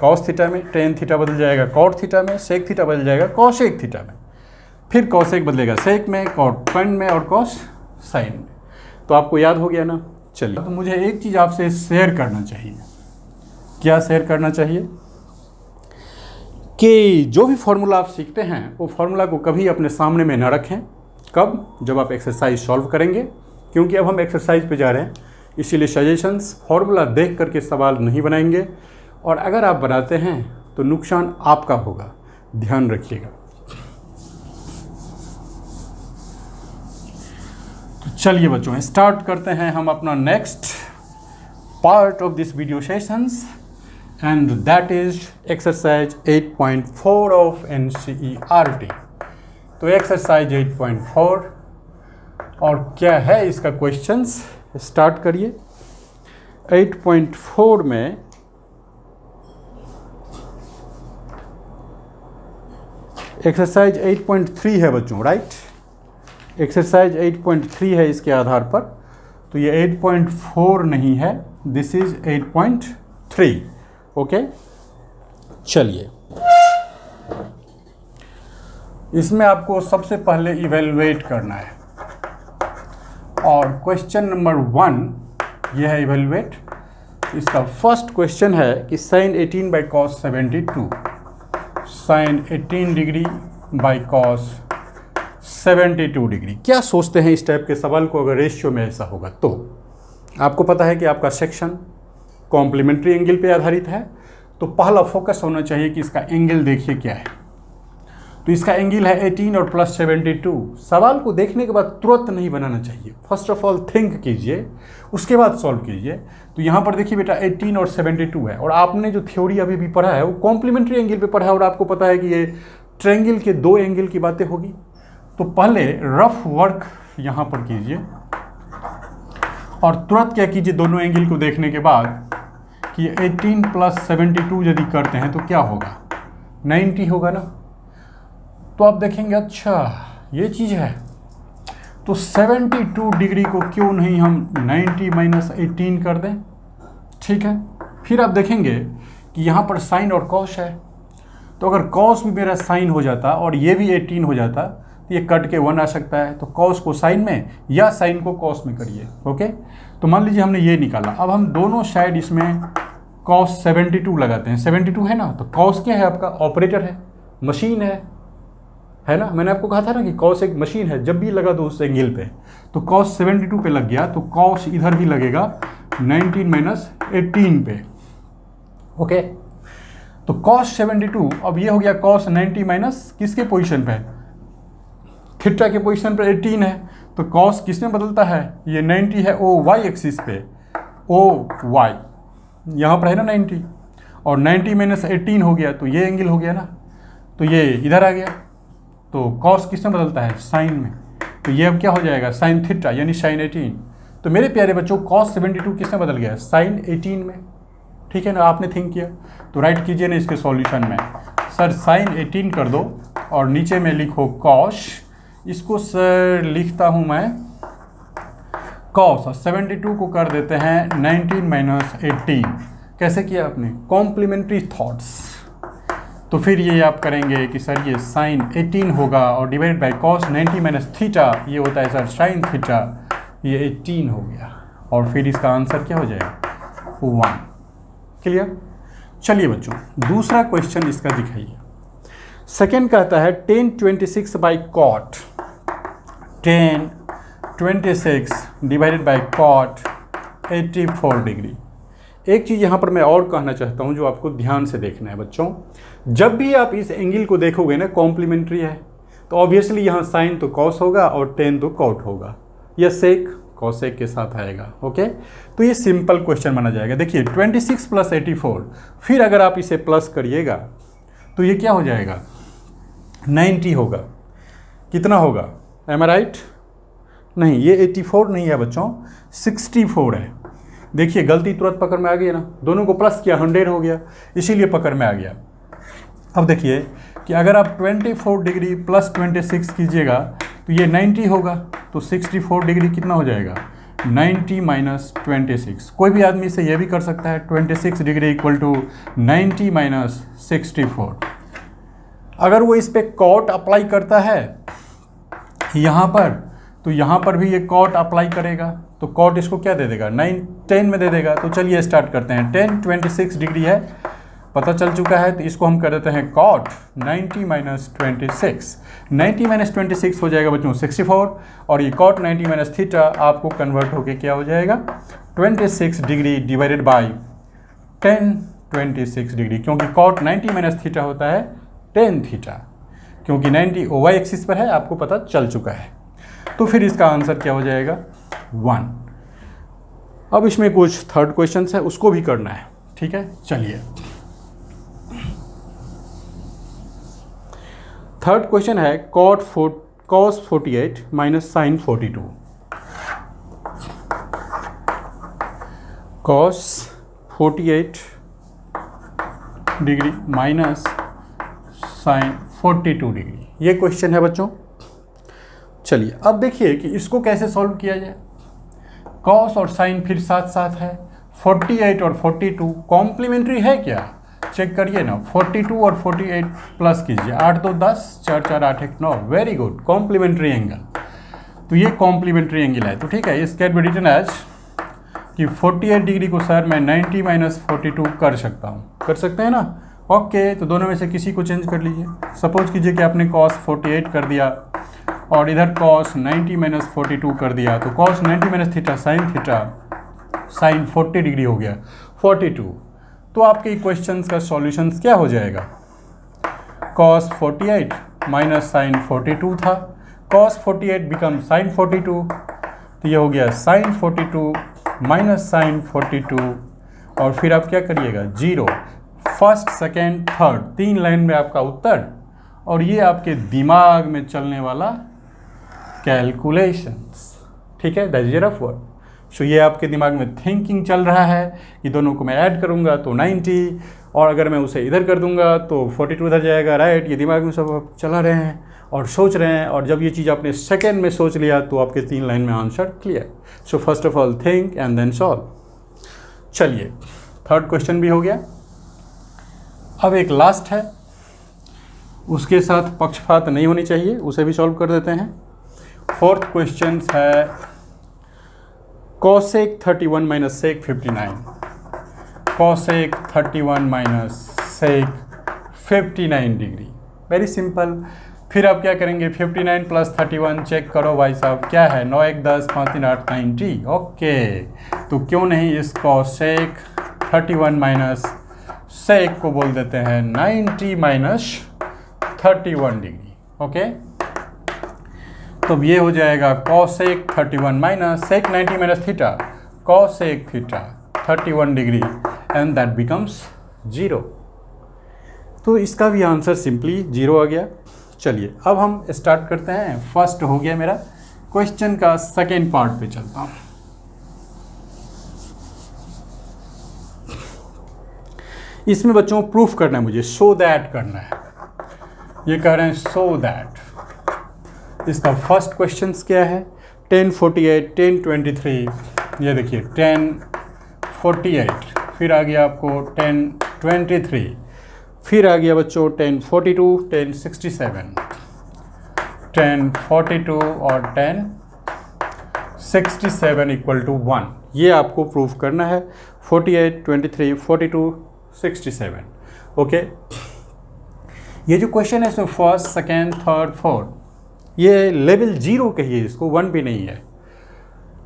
कॉस थीटा में, टेन थीटा बदल जाएगा कॉट थीटा में, सेक थीटा बदल जाएगा कॉसेक थीटा में, फिर कॉसेक बदलेगा सेक में, कॉट टेन में और कॉस साइन में। तो आपको याद हो गया ना। चलिए, तो मुझे एक चीज़ आपसे शेयर करना चाहिए। क्या शेयर करना चाहिए? कि जो भी फॉर्मूला आप सीखते हैं वो फॉर्मूला को कभी अपने सामने में ना रखें। कब? जब आप एक्सरसाइज सॉल्व करेंगे, क्योंकि अब हम एक्सरसाइज पे जा रहे हैं, इसीलिए सजेशंस फॉर्मूला देख करके सवाल नहीं बनाएंगे, और अगर आप बनाते हैं तो नुकसान आपका होगा, ध्यान रखिएगा। तो चलिए बच्चों स्टार्ट करते हैं हम अपना next part of this video sessions, and that is exercise 8.4 of NCERT। तो एक्सरसाइज 8.4 और क्या है इसका क्वेश्चंस, स्टार्ट करिए। 8.4 में एक्सरसाइज 8.3 है बच्चों, राइट। एक्सरसाइज 8.3 है इसके आधार पर, तो ये 8.4 नहीं है, दिस इज 8.3। ओके, चलिए इसमें आपको सबसे पहले इवेलुएट करना है, और क्वेश्चन नंबर 1 ये है इवेलुएट। इसका फर्स्ट क्वेश्चन है कि sine 18 by cos 72, sine 18 degree by cos 72 degree. क्या सोचते हैं इस टाइप के सवाल को अगर रेशियो में ऐसा होगा? तो आपको पता है कि आपका सेक्शन कॉम्प्लीमेंट्री एंगल पे आधारित है, तो पहला फोकस होना चाहिए कि इसका एंगल देखिए क्या है। तो इसका एंगल है 18 और प्लस 72। सवाल को देखने के बाद तुरंत नहीं बनाना चाहिए, फर्स्ट ऑफ ऑल थिंक कीजिए, उसके बाद सॉल्व कीजिए। तो यहाँ पर देखिए बेटा 18 और 72 है, और आपने जो थ्योरी अभी भी पढ़ा है वो कॉम्प्लीमेंट्री एंगल पे पढ़ा है, और आपको पता है कि ये ट्रायंगल के दो एंगल की बातें होगी। तो पहले रफ वर्क यहाँ पर कीजिए और तुरंत क्या कीजिए, दोनों एंगल को देखने के बाद कि 18 प्लस 72 यदि करते हैं तो क्या होगा, 90 होगा ना। तो आप देखेंगे अच्छा ये चीज़ है, तो 72 डिग्री को क्यों नहीं हम 90 माइनस 18 कर दें। ठीक है, फिर आप देखेंगे कि यहाँ पर साइन और कॉस है, तो अगर कॉस भी मेरा साइन हो जाता और ये भी 18 हो जाता तो ये कट के 1 आ सकता है। तो कॉस को साइन में या साइन को कॉस में करिए। ओके, तो मान लीजिए हमने ये निकाला, अब हम दोनों साइड इसमें कॉस 72 लगाते हैं। 72 है ना, तो कॉस क्या है आपका, ऑपरेटर है, मशीन है ना। मैंने आपको कहा था ना कि कॉस एक मशीन है, जब भी लगा दो उस एंगल पे, तो कॉस 72 पे लग गया, तो कॉस इधर भी लगेगा 19 माइनस 18 पे। ओके, तो कॉस 72, अब ये हो गया कॉस 90 माइनस किसके पोजीशन पे, थीटा के पोजीशन पर 18 है। तो कॉस किस में बदलता है, ये 90 है ओ वाई एक्सिस पे, ओ वाई यहाँ पर है ना 90, और 90 माइनस 18 हो गया, तो ये एंगल हो गया ना, तो ये इधर आ गया। तो कॉस किस में बदलता है, साइन में, तो ये अब क्या हो जाएगा, साइन थीटा यानी साइन 18। तो मेरे प्यारे बच्चों कॉस 72 किस में बदल गया, साइन 18 में। ठीक है ना, आपने थिंक किया तो राइट कीजिए ना इसके सॉल्यूशन में। सर साइन 18 कर दो और नीचे में लिखो कॉश, इसको सर लिखता हूँ मैं कॉस, और 72 को कर देते हैं 19 माइनस 18। कैसे किया आपने? Complementary thoughts. तो फिर ये आप करेंगे कि सर ये साइन 18 होगा और divide by cos 90 minus theta, ये होता है सर साइन थीटा, ये 18 हो गया और फिर इसका आंसर क्या हो जाएगा? 1। क्लियर? चलिए बच्चों दूसरा क्वेश्चन इसका दिखाइए। सेकेंड कहता है tan 26 by cot, tan 26 divided by cot 84 degree. एक चीज़ यहाँ पर मैं और कहना चाहता हूँ जो आपको ध्यान से देखना है बच्चों, जब भी आप इस एंगल को देखोगे ना कॉम्प्लीमेंट्री है, तो ऑब्वियसली यहाँ साइन तो कॉस होगा और टेन तो कॉट होगा, या सेक कॉसेक के साथ आएगा। ओके, तो ये सिंपल क्वेश्चन माना जाएगा। देखिए 26 प्लस 84, फिर अगर आप इसे प्लस करिएगा तो ये क्या हो जाएगा? 90 होगा। कितना होगा? एम आई राइट? नहीं, ये 84 नहीं है बच्चों, 64 है। देखिए गलती तुरंत पकड़ में आ गई ना, दोनों को प्लस किया 100 हो गया, इसीलिए पकड़ में आ गया। अब देखिए कि अगर आप 24 डिग्री प्लस 26 कीजिएगा तो ये 90 होगा, तो 64 डिग्री कितना हो जाएगा? 90 माइनस 26। कोई भी आदमी से ये भी कर सकता है 26 डिग्री इक्वल टू 90 माइनस 64। अगर वो इस पर कॉट अप्लाई करता है यहाँ पर, तो यहाँ पर भी ये कॉट अप्लाई करेगा, तो कॉट इसको क्या दे देगा? 10 में दे देगा। तो चलिए स्टार्ट करते हैं। tan 26 डिग्री है, पता चल चुका है, तो इसको हम कर देते हैं कॉट 90 माइनस 26। 90 माइनस 26 हो जाएगा बच्चों 64, और ये कॉट 90 माइनस थीटा आपको कन्वर्ट होके क्या हो जाएगा? 26 degree divided by tan 26 degree, क्योंकि कॉट 90 माइनस थीटा होता है tan थीटा, क्योंकि 90 OY एक्सिस पर है, आपको पता चल चुका है। तो फिर इसका आंसर क्या हो जाएगा? 1। अब इसमें कुछ थर्ड क्वेश्चन है, उसको भी करना है, ठीक है। चलिए थर्ड क्वेश्चन है cos 48 minus sine 42। cos 48 degree minus sine 42 degree, ये क्वेश्चन है बच्चों। चलिए अब देखिए कि इसको कैसे सॉल्व किया जाए। कॉस और साइन फिर साथ साथ है, 48 और 42 कॉम्प्लीमेंट्री है क्या? चेक करिए ना, 42 और 48 प्लस कीजिए, 8 2 10, 4 4 8 1 9, वेरी गुड, कॉम्प्लीमेंट्री एंगल। तो ये कॉम्प्लीमेंट्री एंगल है, तो ठीक है, इस कैन बी रिटन एज कि 48 डिग्री को सर मैं 90 माइनस 42 कर सकता हूँ, कर सकते हैं ना? ओके, तो दोनों में से किसी को चेंज कर लीजिए। सपोज कीजिए कि आपने कॉस 48 कर दिया और इधर कॉस 90 माइनस 42 कर दिया, तो cos 90 minus theta sign 40 degree हो गया 42। तो आपके क्वेश्चंस का सॉल्यूशंस क्या हो जाएगा? कॉस 48 माइनस साइन 42 था, कॉस 48 बिकम साइन 42, तो ये हो गया साइन 42 माइनस साइन 42, और फिर आप क्या करिएगा? 0, फर्स्ट सेकेंड थर्ड, 3 लाइन में आपका उत्तर, और ये आपके दिमाग में चलने वाला कैलकुलेशंस, ठीक है, that is a rough word. So ये आपके दिमाग में थिंकिंग चल रहा है कि दोनों को मैं ऐड करूंगा तो 90, और अगर मैं उसे इधर कर दूंगा तो 42 इधर जाएगा, राइट। ये दिमाग में सब आप चला रहे हैं और सोच रहे हैं, और जब ये चीज़ आपने सेकेंड में सोच लिया तो आपके 3 लाइन में answer clear. So first of all think and then solve. चलिए थर्ड क्वेश्चन भी हो गया, अब एक लास्ट है, उसके साथ पक्षपात नहीं होनी चाहिए, उसे भी सॉल्व कर देते हैं। फोर्थ क्वेश्चन है cosec 31 minus sec 59, cosec 31 minus sec 59 degree, very simple. फिर आप क्या करेंगे? 59 प्लस 31 चेक करो भाई साहब, क्या है? 9 1 10 5 3 8 90। ओके, तो क्यों नहीं इस cosec 31 माइनस सेक को बोल देते हैं 90 माइनस 31 डिग्री। ओके, तो ये हो जाएगा cosec 31 minus sec 90 minus theta, cosec theta 31 degree, and that becomes 0। तो इसका भी आंसर सिंपली 0 आ गया। चलिए अब हम स्टार्ट करते हैं। फर्स्ट हो गया मेरा, क्वेश्चन का सेकेंड पार्ट पे चलता हूँ। इसमें बच्चों प्रूफ करना है मुझे, शो दैट करना है। ये कह रहे हैं शो दैट। इसका फर्स्ट क्वेश्चन क्या है, 1048, 1023, ये देखिए 1048, फिर आ गया आपको 1023, फिर आ गया बच्चों 1042, 1067, 1042 और 1067 इक्वल टू 1। ये आपको प्रूफ करना है, 48, 23, 42, 67। ओके, ये जो क्वेश्चन है इसमें फर्स्ट, सेकेंड, थर्ड, फोर्थ, ये लेवल 0 कहिए इसको, 1 भी नहीं है।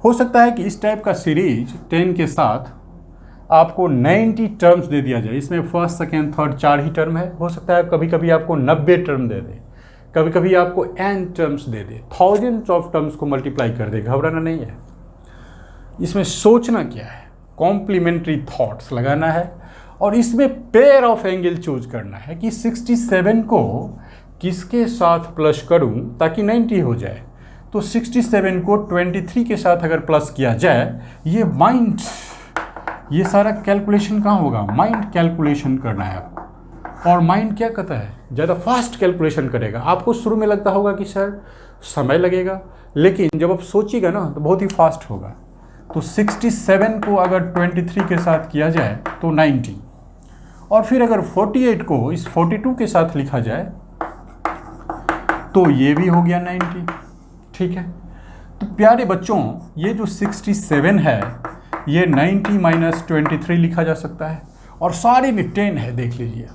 हो सकता है कि इस टाइप का सीरीज 10 के साथ आपको 90 टर्म्स दे दिया जाए। इसमें फर्स्ट, सेकेंड, थर्ड 4 ही टर्म है। हो सकता है कभी कभी आपको 90 टर्म दे दे, कभी कभी आपको n terms they they, thousands of terms को मल्टीप्लाई कर दे। घबराना नहीं है, इसमें सोचना क्या है, कॉम्प्लीमेंट्री थॉट्स लगाना है और इसमें पेयर ऑफ एंगल चूज करना है कि 67 को किसके साथ प्लस करूं ताकि 90 हो जाए। तो 67 को 23 के साथ अगर प्लस किया जाए, ये सारा कैलकुलेशन कहाँ होगा, माइंड कैलकुलेशन करना है आपको। और माइंड क्या कहता है, ज़्यादा फास्ट कैलकुलेशन करेगा। आपको शुरू में लगता होगा कि सर समय लगेगा, लेकिन जब आप सोचिएगा ना तो बहुत ही फास्ट होगा। तो 67 को अगर 23 के साथ किया जाए तो 90, और फिर अगर 48 को इस 42 के साथ लिखा जाए तो ये भी हो गया 90। ठीक है, तो प्यारे बच्चों ये जो 67 है ये 90 माइनस 23 लिखा जा सकता है, और सारे में 10 है, देख लीजिए।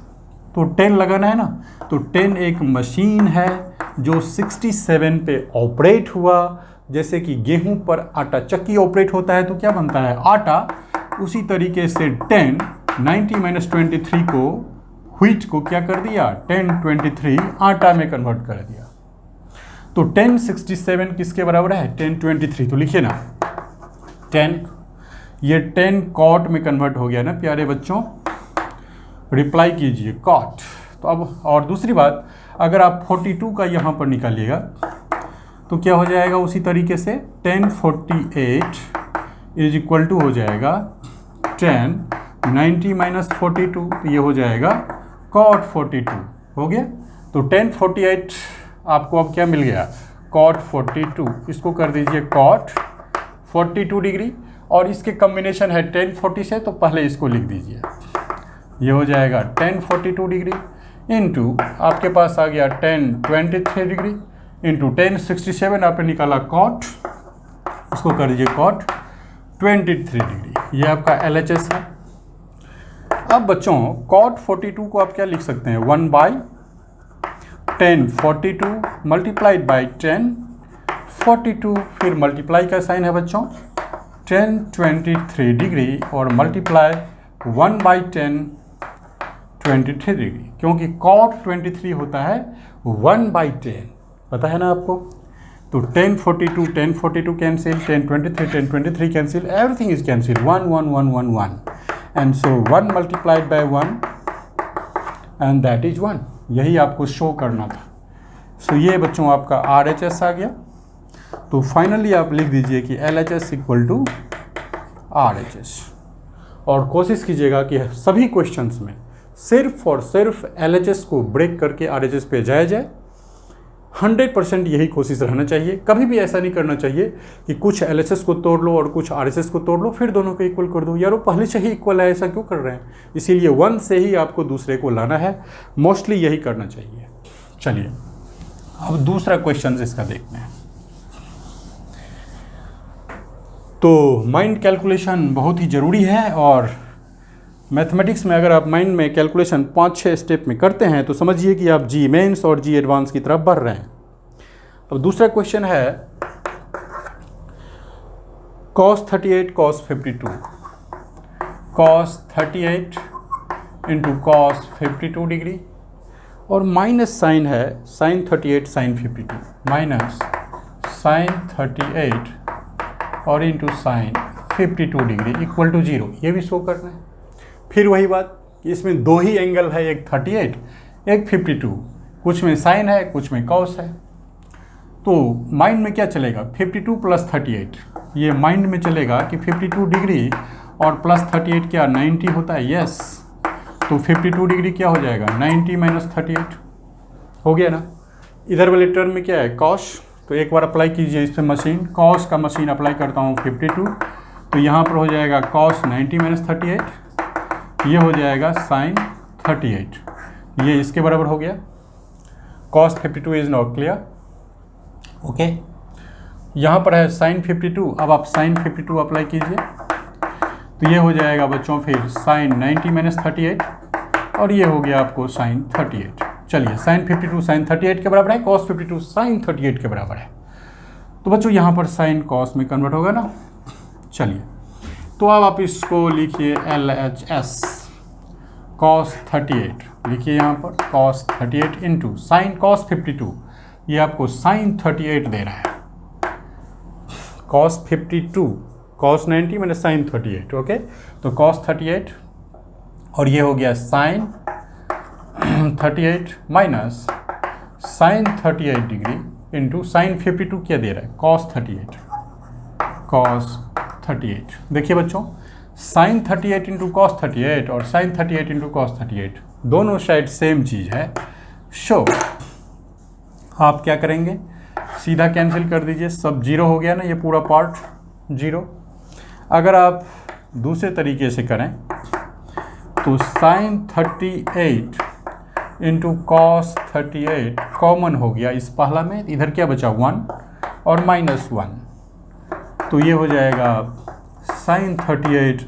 तो 10 लगाना है ना, तो 10 एक मशीन है जो 67 पे ऑपरेट हुआ। जैसे कि गेहूं पर आटा चक्की ऑपरेट होता है तो क्या बनता है, आटा। उसी तरीके से 10 90 माइनस 23 को, व्हीट को क्या कर दिया, 1023 आटा में कन्वर्ट कर दिया। तो 1067 किसके बराबर है, 1023। तो लिखिए ना 10, ये 10 कॉट में कन्वर्ट हो गया ना प्यारे बच्चों, रिप्लाई कीजिए कॉट। तो अब और दूसरी बात, अगर आप 42 का यहाँ पर निकालिएगा तो क्या हो जाएगा, उसी तरीके से 1048 इज इक्वल टू हो जाएगा 10 90 माइनस 42, तो ये हो जाएगा कॉट 42 हो गया। तो 1048 आपको अब क्या मिल गया, कॉट 42। इसको कर दीजिए कॉट 42 डिग्री, और इसके कॉम्बिनेशन है 1040 से, तो पहले इसको लिख दीजिए। ये हो जाएगा 1042 डिग्री इंटू आपके पास आ गया 1023 डिग्री इंटू 1067 आपने निकाला कॉट, इसको कर दीजिए कॉट 23 डिग्री। ये आपका LHS है। अब बच्चों कॉट 42 को आप क्या लिख सकते हैं, 1/1042 मल्टीप्लाइड बाई 1042, फिर मल्टीप्लाई का साइन है बच्चों 1023 डिग्री और मल्टीप्लाई 1/1023 डिग्री, क्योंकि कॉट 23 होता है 1/10, पता है ना आपको। तो 1042 cancel, 1023 cancel, everything is cancel, 1 1 1 1 1, and so 1 multiplied by 1 and that is 1। यही आपको शो करना था। सो ये बच्चों आपका RHS आ गया। तो फाइनली आप लिख दीजिए कि LHS इक्वल टू RHS, और कोशिश कीजिएगा कि सभी क्वेश्चंस में सिर्फ और सिर्फ LHS को ब्रेक करके RHS पे जाया जाए। 100% यही कोशिश रहना चाहिए। कभी भी ऐसा नहीं करना चाहिए कि कुछ LHS को तोड़ लो और कुछ RHS को तोड़ लो फिर दोनों को इक्वल कर दो। यार वो पहले से ही इक्वल है, ऐसा क्यों कर रहे हैं। इसीलिए 1 से ही आपको दूसरे को लाना है, मोस्टली यही करना चाहिए। चलिए अब दूसरा क्वेश्चन इसका देखते हैं। तो माइंड कैलकुलेशन बहुत ही ज़रूरी है, और मैथमेटिक्स में अगर आप माइंड में कैलकुलेशन 5-6 स्टेप में करते हैं तो समझिए कि आप जी मेंस और जी एडवांस की तरफ बढ़ रहे हैं। अब दूसरा क्वेश्चन है cos 38 cos 52, cos 38 into cos 52 degree, और माइनस साइन है sin 38 sin 52, माइनस sin 38 और into sin 52 degree equal to 0। ये भी शो करना है। फिर वही बात कि इसमें दो ही एंगल है, एक 38 एक 52, कुछ में साइन है कुछ में कॉस है। तो माइंड में क्या चलेगा, 52 प्लस 38, ये माइंड में चलेगा कि 52 डिग्री और प्लस 38 क्या 90 होता है। यस, तो 52 डिग्री क्या हो जाएगा 90 माइनस 38 हो गया ना। इधर वाले टर्म में क्या है कॉस, तो एक बार अप्लाई कीजिए इस पर मशीन, कॉस का मशीन अप्लाई करता हूँ 52, तो यहाँ पर हो जाएगा कॉस 90 माइनस 38, ये हो जाएगा साइन 38, ये इसके बराबर हो गया। Cos 52 is not clear, okay. यहाँ पर है साइन 52, अब आप साइन 52 अप्लाई कीजिए, तो ये हो जाएगा बच्चों फिर साइन 90 माइनस 38 और ये हो गया आपको साइन 38। चलिए साइन 52 साइन 38 के बराबर है, कॉस 52 साइन 38 के बराबर है, तो बच्चों यहाँ पर साइन कॉस में कन्वर्ट होगा ना। चलिए तो अब आप इसको लिखिए LHS कॉस 38, लिखिए यहाँ पर कॉस 38 इंटू साइन कॉस 52, ये आपको साइन 38 दे रहा है, कॉस 52 कॉस 90 मैंने साइन 38, ओके। तो कॉस 38 और ये हो गया sine 38 minus sine 38 degree into sine 52 क्या दे रहा है कॉस 38, कॉस 38। देखिए बच्चों साइन 38 इंटू कॉस 38 और साइन 38 इंटू कॉस 38 दोनों साइड सेम चीज़ है। शो आप क्या करेंगे, सीधा कैंसिल कर दीजिए, सब जीरो हो गया ना, ये पूरा पार्ट जीरो। अगर आप दूसरे तरीके से करें तो साइन 38 इंटू कॉस 38 कॉमन हो गया इस पहला में, इधर क्या बचा 1 और माइनस 1, तो ये हो जाएगा sine 38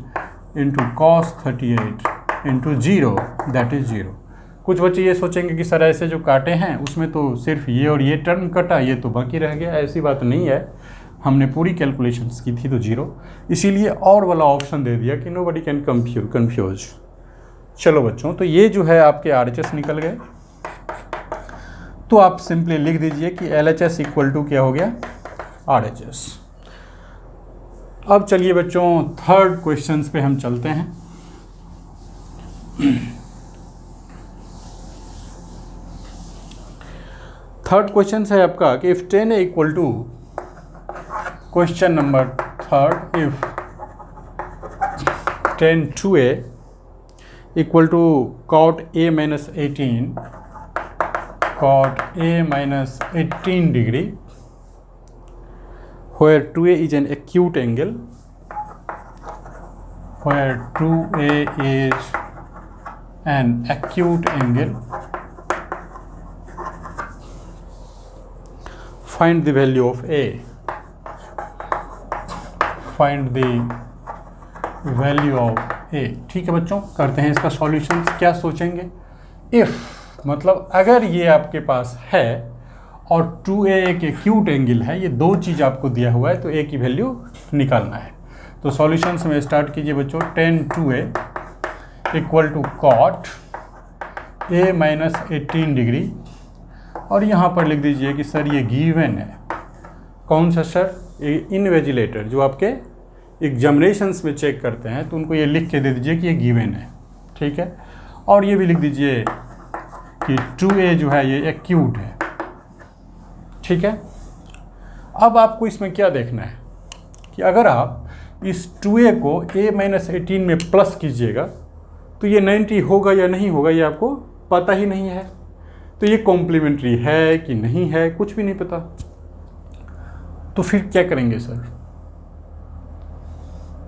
into cos 38 into zero that is zero. कुछ बच्चे ये सोचेंगे कि सर ऐसे जो काटे हैं उसमें तो सिर्फ ये और ये टर्म कटा, ये तो बाकी रह गया, ऐसी बात नहीं है, हमने पूरी कैलकुलेशंस की थी तो जीरो, इसीलिए और वाला ऑप्शन दे दिया कि नोबडी कैन कंफ्यूज। चलो बच्चों तो ये जो है आपके RHS निकल गए, तो आप सिंपली लिख दीजिए कि LHS इक्वल टू क्या हो गया RHS। अब चलिए बच्चों थर्ड क्वेश्चंस पे हम चलते हैं। थर्ड क्वेश्चन है आपका कि if 10 equal to, question number third, if 10 2a equal to cot a minus 18 cot a minus 18 degree where 2a is an acute angle, where 2a is an acute angle, find the value of a, find the value of a। ठीक है बच्चों करते हैं इसका solution. क्या सोचेंगे, if मतलब अगर ये आपके पास है और 2a एक एक्यूट एंगल है, ये दो चीज़ आपको दिया हुआ है तो a की वैल्यू निकालना है। तो सॉल्यूशंस में स्टार्ट कीजिए बच्चों, 10 2a equal to cot a minus 18 degree, और यहाँ पर लिख दीजिए कि सर ये गिवन है, कौन सा सर, इनविजिलेटर जो आपके एग्जामिनेशंस में चेक करते हैं तो उनको ये लिख के दे दीजिए कि ये गिवन है, ठीक है। और ये भी लिख दीजिए कि 2a जो है ये एक्यूट है, ठीक है। अब आपको इसमें क्या देखना है कि अगर आप इस 2a को a माइनस 18 में प्लस कीजिएगा तो ये 90 होगा या नहीं होगा ये आपको पता ही नहीं है, तो ये कॉम्प्लीमेंट्री है कि नहीं है कुछ भी नहीं पता। तो फिर क्या करेंगे सर,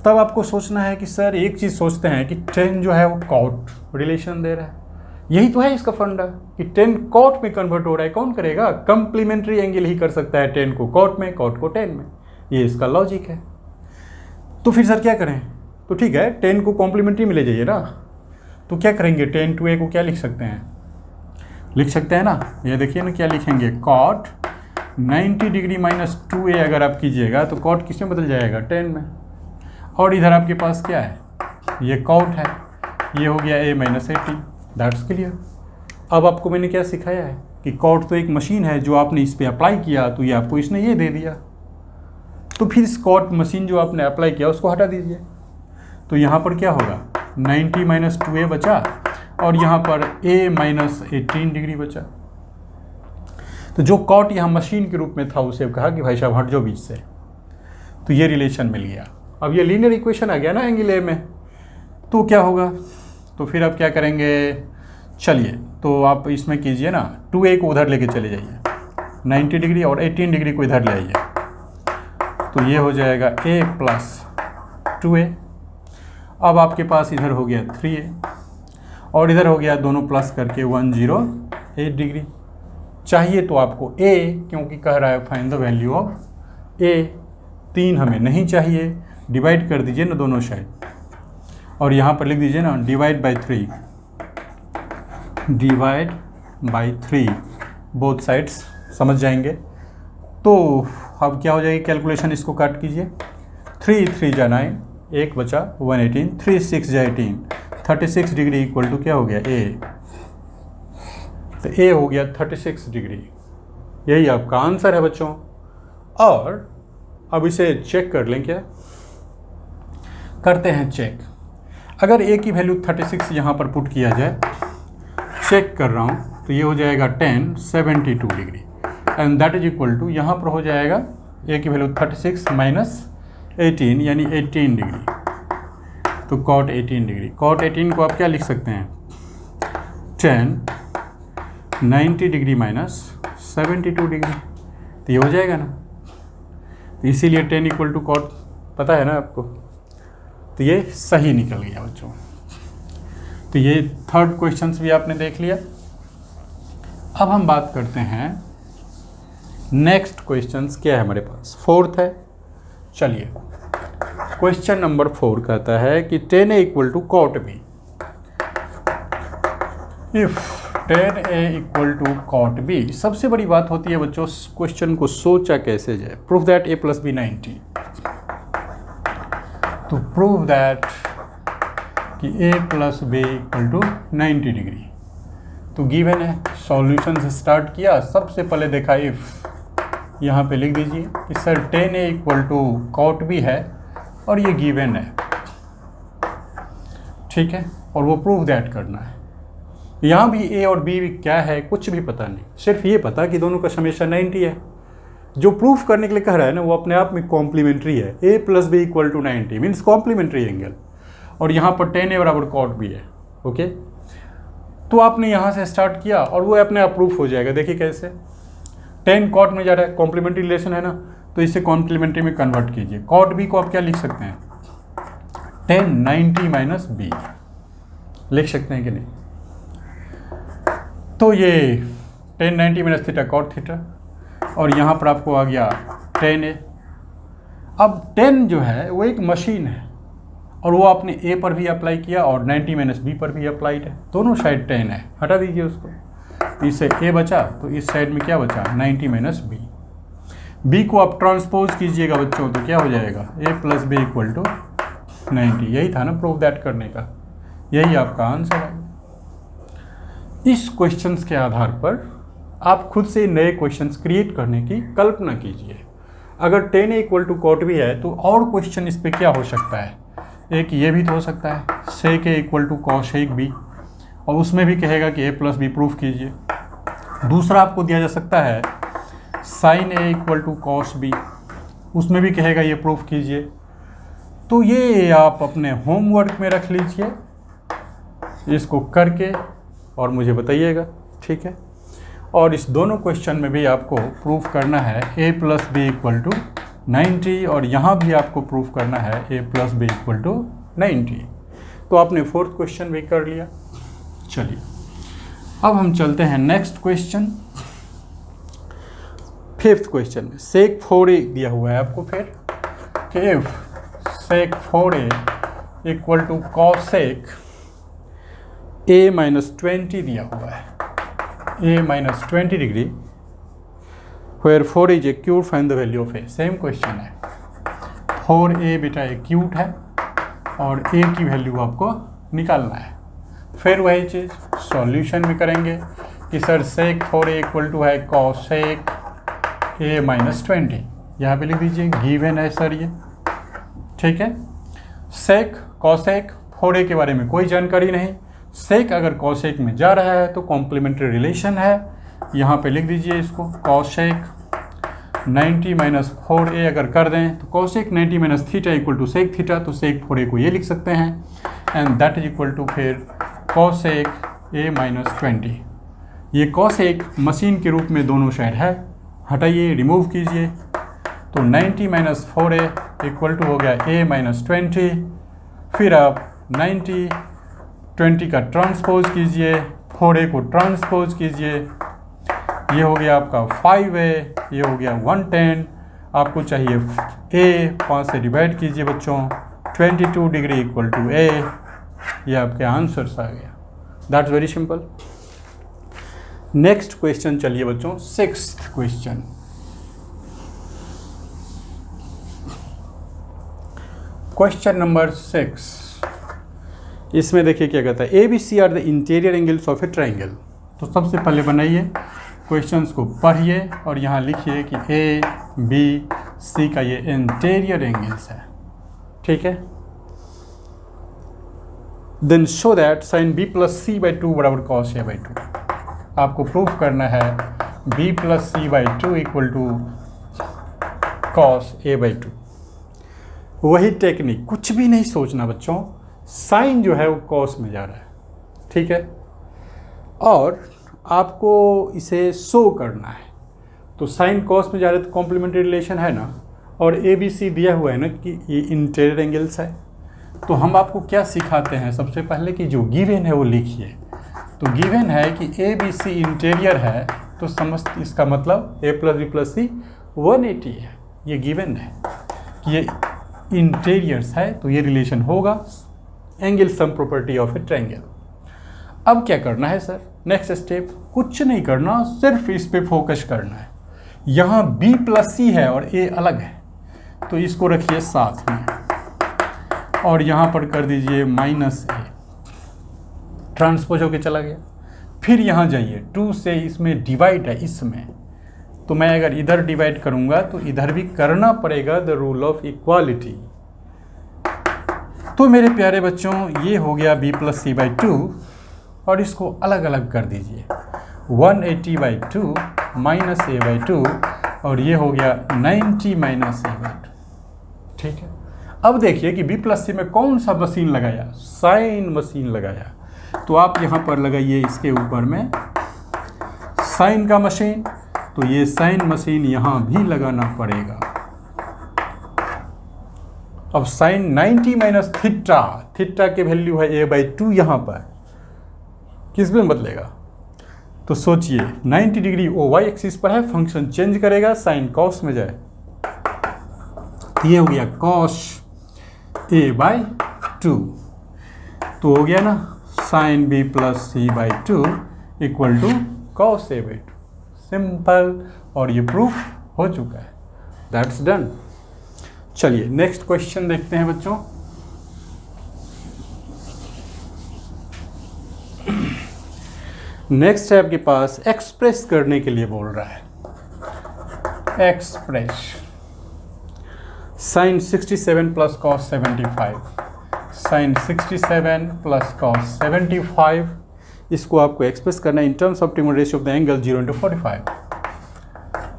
तब आपको सोचना है कि सर एक चीज़ सोचते हैं कि 10 जो है वो कॉट रिलेशन दे रहा है, यही तो है इसका फंडा कि 10 कॉट में कन्वर्ट हो रहा है, कौन करेगा, कंप्लीमेंट्री एंगल ही कर सकता है 10 को कॉट में, कॉट को 10 में, ये इसका लॉजिक है। तो फिर सर क्या करें, तो ठीक है 10 को कॉम्प्लीमेंट्री में ले जाइए ना, तो क्या करेंगे 10 2a को क्या लिख सकते हैं, लिख सकते हैं ना, ये देखिए ना क्या लिखेंगे, कॉट 90 डिग्री माइनस 2a अगर आप कीजिएगा तो कॉट किस में बदल जाएगा 10 में, और इधर आपके पास क्या है ये कॉट है, ये हो गया a माइनस 18, दैट्स क्लियर। अब आपको मैंने क्या सिखाया है कि कॉट तो एक मशीन है, जो आपने इस पर अप्लाई किया तो ये आपको इसने ये दे दिया, तो फिर इस कॉट मशीन जो आपने अप्लाई किया उसको हटा दीजिए, तो यहाँ पर क्या होगा 90 माइनस 2a बचा और यहाँ पर a माइनस 18 डिग्री बचा। तो जो कॉट यहाँ मशीन के रूप में था उसे कहा कि भाई साहब हट जाओ बीच से, तो ये रिलेशन मिल गया। अब ये लीनियर इक्वेशन आ गया ना एंगल ए में, तो क्या होगा तो फिर आप क्या करेंगे, चलिए तो आप इसमें कीजिए ना, 2a को उधर लेके चले जाइए 90 डिग्री और 18 डिग्री को इधर ले आइए, तो ये हो जाएगा a प्लस 2a। अब आपके पास इधर हो गया 3a और इधर हो गया दोनों प्लस करके 108 डिग्री। चाहिए तो आपको a, क्योंकि कह रहा है find the value of a, 3 हमें नहीं चाहिए, डिवाइड कर दीजिए ना दोनों साइड और यहाँ पर लिख दीजिए ना डिवाइड बाई 3 बोथ साइड्स, समझ जाएंगे। तो अब क्या हो जाएगी कैलकुलेशन, इसको काट कीजिए, 3 3 जा 9, 1 बचा 118, 3 6 जा 18, 36 डिग्री इक्वल टू क्या हो गया a, तो a हो गया 36 डिग्री। यही आपका आंसर है बच्चों। और अब इसे चेक कर लें, क्या करते हैं चेक। अगर a की वैल्यू 36 यहाँ पर पुट किया जाए, चेक कर रहा हूँ, तो ये हो जाएगा 10 72 degree and that is equal to, यहाँ पर हो जाएगा a की वैल्यू 36 माइनस 18 यानी 18 डिग्री, तो कॉट 18 डिग्री। कॉट 18 को आप क्या लिख सकते हैं, 10 90 डिग्री माइनस 72 डिग्री, तो ये हो जाएगा ना। तो इसीलिए 10 इक्वल टू कॉट पता है ना आपको, तो ये सही निकल गया बच्चों। तो ये थर्ड क्वेश्चंस भी आपने देख लिया। अब हम बात करते हैं नेक्स्ट क्वेश्चंस क्या है हमारे पास, फोर्थ है। चलिए क्वेश्चन नंबर 4 कहता है कि 10a equal to cot b, if 10a equal to cot b। सबसे बड़ी बात होती है बच्चों, क्वेश्चन को सोचा कैसे जाए। Prove that a plus b 90, तो प्रूव दैट कि a plus b equal to 90 degree, तो गिवन है। सॉल्यूशन से स्टार्ट किया, सबसे पहले देखा इफ, यहाँ पे लिख दीजिए कि sir 10a equal to cot b है और ये गिवन है, ठीक है, और वो प्रूव दैट करना है। यहाँ भी a और b क्या है कुछ भी पता नहीं, सिर्फ ये पता कि दोनों का समेशन 90 है। जो प्रूफ करने के लिए कह रहा है ना, वो अपने आप में कॉम्प्लीमेंट्री है। a plus b equal to 90 means complementary angle, और यहाँ पर 10a बराबर कॉट b है। ओके, तो आपने यहाँ से स्टार्ट किया और वो अपने आप प्रूफ हो जाएगा। देखिए कैसे, 10 कॉट में जा रहा है, कॉम्प्लीमेंट्री रिलेशन है ना, तो इसे कॉम्प्लीमेंट्री में कन्वर्ट कीजिए। कॉट b को आप क्या लिख सकते हैं, 10 90 माइनस b लिख सकते हैं कि नहीं। तो ये 10 90 माइनस थीटा कॉट थीटा, और यहाँ पर आपको आ गया 10a। अब 10 जो है वो एक मशीन है, और वो आपने a पर भी अप्लाई किया और 90 माइनस b पर भी अप्लाइड है, दोनों साइड 10 है, हटा दीजिए उसको। इससे a बचा, तो इस साइड में क्या बचा, 90 माइनस b। b को आप ट्रांसपोज कीजिएगा बच्चों, तो क्या हो जाएगा, a plus b equal to 90। यही था ना प्रूव दैट करने का, यही आपका आंसर है। इस क्वेश्चंस के आधार पर आप खुद से नए क्वेश्चंस क्रिएट करने की कल्पना कीजिए। अगर 10a equal to cot b है, तो और क्वेश्चन इस पे क्या हो सकता है, एक ये भी तो हो सकता है sec a equal to cos b, और उसमें भी कहेगा कि a प्लस b प्रूफ कीजिए। दूसरा आपको दिया जा सकता है sin a equal to cos b, उसमें भी कहेगा ये प्रूफ कीजिए। तो ये आप अपने होमवर्क में रख लीजिए, इसको करके और मुझे बताइएगा, ठीक है। और इस दोनों क्वेश्चन में भी आपको प्रूफ करना है a plus b equal to 90, और यहाँ भी आपको प्रूफ करना है a plus b equal to 90। तो आपने फोर्थ क्वेश्चन भी कर लिया। चलिए अब हम चलते हैं नेक्स्ट क्वेश्चन, फिफ्थ क्वेश्चन में। sec 4a दिया हुआ है आपको फिर कि if sec 4a equal to cosec a minus 20 दिया हुआ है, a minus 20 degree, where 4 is acute, find the value of a। Same question है, 4a बेटा एक्यूट है और a की वैल्यू आपको निकालना है। फिर वही चीज़ सॉल्यूशन में करेंगे कि sir sec 4a equal to है cosec a माइनस 20, यहाँ पे लिख दीजिए गिवन है सर ये, ठीक है। sec cosec 4a के बारे में कोई जानकारी नहीं, sec अगर cosec में जा रहा है तो कॉम्प्लीमेंट्री रिलेशन है, यहाँ पे लिख दीजिए इसको cosec 90 माइनस 4a अगर कर दें तो cosec 90 minus theta equal to sec theta, तो सेक 4a को ये लिख सकते हैं and that is equal to फिर कोसेक a माइनस 20। ये कोसेक मशीन के रूप में दोनों साइड है, हटाइए, रिमूव कीजिए, तो 90 माइनस 4a इक्वल टू हो गया a माइनस 20। फिर आप 90 20 का ट्रांसपोज कीजिए, 4a को ट्रांसपोज कीजिए, ये हो गया आपका 5a, ये हो गया 110। आपको चाहिए a, 5 से डिवाइड कीजिए बच्चों, 22 डिग्री इक्वल टू a, ये आपके आंसर्स आ गया। That's very simple. Next question चलिए बच्चों, 6th क्वेश्चन। क्वेश्चन नंबर 6, इसमें देखिए क्या कहता है, A B C are the interior angles of a triangle. तो सबसे पहले बनाइए, क्वेश्चंस को पढ़िए और यहाँ लिखिए कि ए बी सी का ये इंटीरियर एंगल्स है, ठीक है। Then show that sine B plus C by 2 बराबर कॉस ए बाई 2। आपको प्रूफ करना है B plus C by 2 equal to cos A by 2। वही टेक्निक, कुछ भी नहीं सोचना बच्चों, साइन जो है वो कॉस में जा रहा है, ठीक है, और आपको इसे शो करना है। तो साइन कॉस में जा रहा है तो कॉम्प्लीमेंट्री रिलेशन है ना, और ए बी सी दिया हुआ है ना कि ये इंटीरियर एंगल्स है। तो हम आपको क्या सिखाते हैं, सबसे पहले कि जो गिवन है वो लिखिए। तो गिवन है कि ए बी सी इंटीरियर है, तो समझ, इसका मतलब ए प्लस बी प्लस सी 180 है, ये गिवन है कि ये इंटीरियर्स है, तो ये रिलेशन होगा angle sum property of A triangle. अब क्या करना है सर, नेक्स्ट स्टेप, कुछ नहीं करना, सिर्फ इस पे फोकस करना है। यहाँ बी प्लस सी है और ए अलग है, तो इसको रखिए साथ में, और यहाँ पर कर दीजिए माइनस ए, ट्रांसपोज होके चला गया। फिर यहाँ जाइए, 2 से इसमें डिवाइड है इसमें, तो मैं अगर इधर डिवाइड करूँगा तो इधर भी करना पड़ेगा द रूल ऑफ इक्वालिटी। तो मेरे प्यारे बच्चों, ये हो गया b प्लस सी बाई 2, और इसको अलग अलग कर दीजिए, 180 बाई 2 माइनस ए बाई 2, और ये हो गया 90 माइनस ए बाई 2, ठीक है। अब देखिए कि b प्लस सी में कौन सा मशीन लगाया, साइन मशीन लगाया, तो आप यहाँ पर लगाइए इसके ऊपर में साइन का मशीन, तो ये साइन मशीन यहाँ भी लगाना पड़ेगा। अब साइन 90 माइनस थीटा, थीटा की वैल्यू है a बाई 2, यहाँ पर किस में बदलेगा, तो सोचिए 90 डिग्री ओ वाई एक्सिस पर है, फंक्शन चेंज करेगा, साइन कॉस में जाए, ये हो गया कॉस a बाई 2, तो हो गया ना sine b plus C by 2 equal to cos a by 2, simple, और ये प्रूफ हो चुका है। That's done. चलिए नेक्स्ट क्वेश्चन देखते हैं बच्चों। नेक्स्ट है आपके पास, एक्सप्रेस करने के लिए बोल रहा है, express sine 67 plus cos 75, sine 67 plus cos 75, इसको आपको एक्सप्रेस करना है in terms of trigonal ratio of the angle 0 × 45,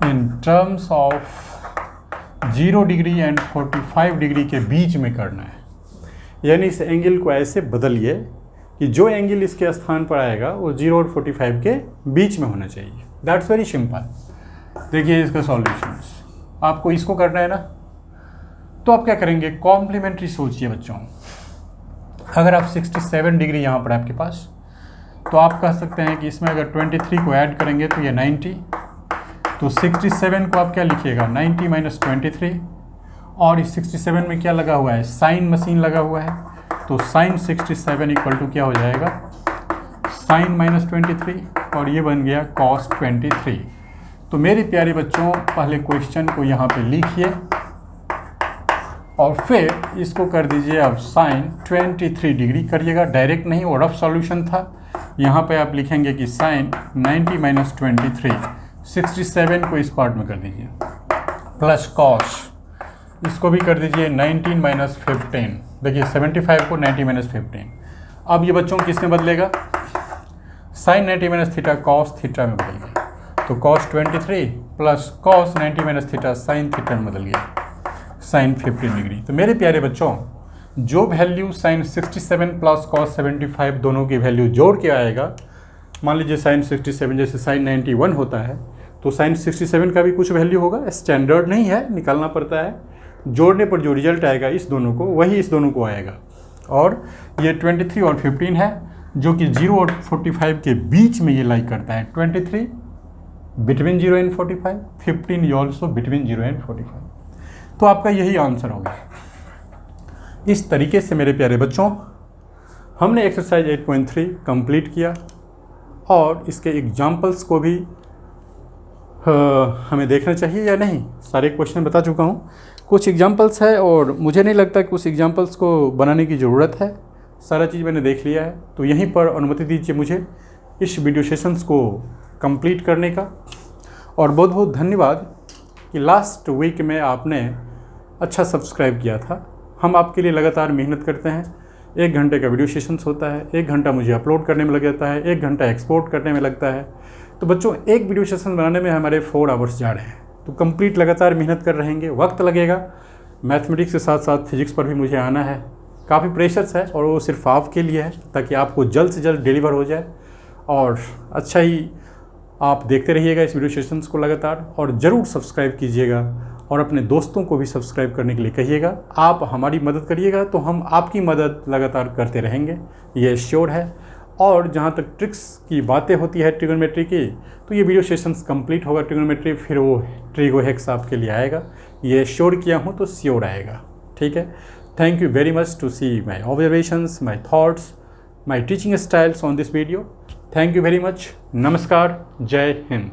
in terms of 0 degree and 45 degree के बीच में करना है। यानी इस एंगल को ऐसे बदलिए कि जो एंगल इसके स्थान पर आएगा वो 0 और 45 के बीच में होना चाहिए। That's very simple. देखिए इसका सॉल्यूशंस, आपको इसको करना है ना, तो आप क्या करेंगे, कॉम्प्लीमेंट्री सोचिए बच्चों। अगर आप 67 डिग्री यहाँ पर आपके पास, तो आप कह सकते हैं कि इसमें अगर 23 को ऐड करेंगे तो ये 90, तो 67 को आप क्या लिखिएगा, 90 माइनस 23, और इस 67 में क्या लगा हुआ है, साइन मशीन लगा हुआ है, तो साइन 67 इक्वल टू क्या हो जाएगा, साइन माइनस 23, और ये बन गया कॉस 23। तो मेरे प्यारे बच्चों, पहले क्वेश्चन को यहाँ पे लिखिए और फिर इसको कर दीजिए अब साइन 23 डिग्री करिएगा, डायरेक्ट नहीं, वो रफ सॉल्यूशन था। यहाँ पे आप लिखेंगे कि साइन 90 माइनस 23, 67 को इस पार्ट में कर दीजिए, प्लस कॉस, इसको भी कर दीजिए 19 माइनस 15, देखिए 75 को 90 माइनस 15। अब ये बच्चों किस में बदलेगा, sine 90 minus theta cos theta में बदल गया, तो cos 23 plus cos 90 minus theta sine theta में बदल गया, साइन 15 डिग्री। तो मेरे प्यारे बच्चों, जो वैल्यू साइन 67 प्लस cos 75 दोनों की वैल्यू जोड़ के आएगा, मान लीजिए साइन 67 जैसे साइन 91 होता है, तो साइन 67 का भी कुछ वैल्यू होगा, स्टैंडर्ड नहीं है, निकालना पड़ता है। जोड़ने पर जो रिजल्ट आएगा इस दोनों को, वही इस दोनों को आएगा। और ये 23 और 15 है, जो कि 0 और 45 के बीच में ये लाई करता है। 23 between 0 and 45, 15 also between 0 and 45। तो आपका यही आंसर होगा। इस तरीके से मेरे प्यारे बच्चों, हमने एक्सरसाइज 8.3 कंप्लीट किया और इसके एग्जाम्पल्स को भी हमें देखना चाहिए या नहीं, सारे क्वेश्चन बता चुका हूँ। कुछ एग्जाम्पल्स है और मुझे नहीं लगता कि उस एग्जाम्पल्स को बनाने की ज़रूरत है, सारा चीज़ मैंने देख लिया है। तो यहीं पर अनुमति दीजिए मुझे इस वीडियो सेशंस को कंप्लीट करने का। और बहुत बहुत धन्यवाद कि लास्ट वीक में आपने अच्छा सब्सक्राइब किया था। हम आपके लिए लगातार मेहनत करते हैं। 1 घंटे का वीडियो सेशंस होता है, 1 घंटा मुझे अपलोड करने में लग जाता है, 1 घंटा एक्सपोर्ट करने में लगता है। तो बच्चों, एक वीडियो सेशन बनाने में हमारे 4 आवर्स जा रहे हैं। तो कंप्लीट लगातार मेहनत कर रहेंगे, वक्त लगेगा। मैथमेटिक्स के साथ साथ फिजिक्स पर भी मुझे आना है, काफ़ी प्रेशर्स है और वो सिर्फ आपके लिए है, ताकि आपको जल्द से जल्द डिलीवर हो जाए। और अच्छा ही आप देखते रहिएगा इस वीडियो सेशंस को लगातार, और ज़रूर सब्सक्राइब कीजिएगा और अपने दोस्तों को भी सब्सक्राइब करने के लिए कहिएगा। आप हमारी मदद करिएगा तो हम आपकी मदद लगातार करते रहेंगे, ये श्योर है। और जहाँ तक ट्रिक्स की बातें होती है ट्रिगोनोमेट्री की, तो ये वीडियो सेशंस कंप्लीट होगा ट्रिगोनोमेट्री, फिर वो ट्रिगो हेक्स आपके लिए आएगा। ये श्योर किया हूँ तो श्योर आएगा, ठीक है। Thank you very much to see my observations, my thoughts, my teaching styles on this video. Thank you very much. नमस्कार, जय हिंद।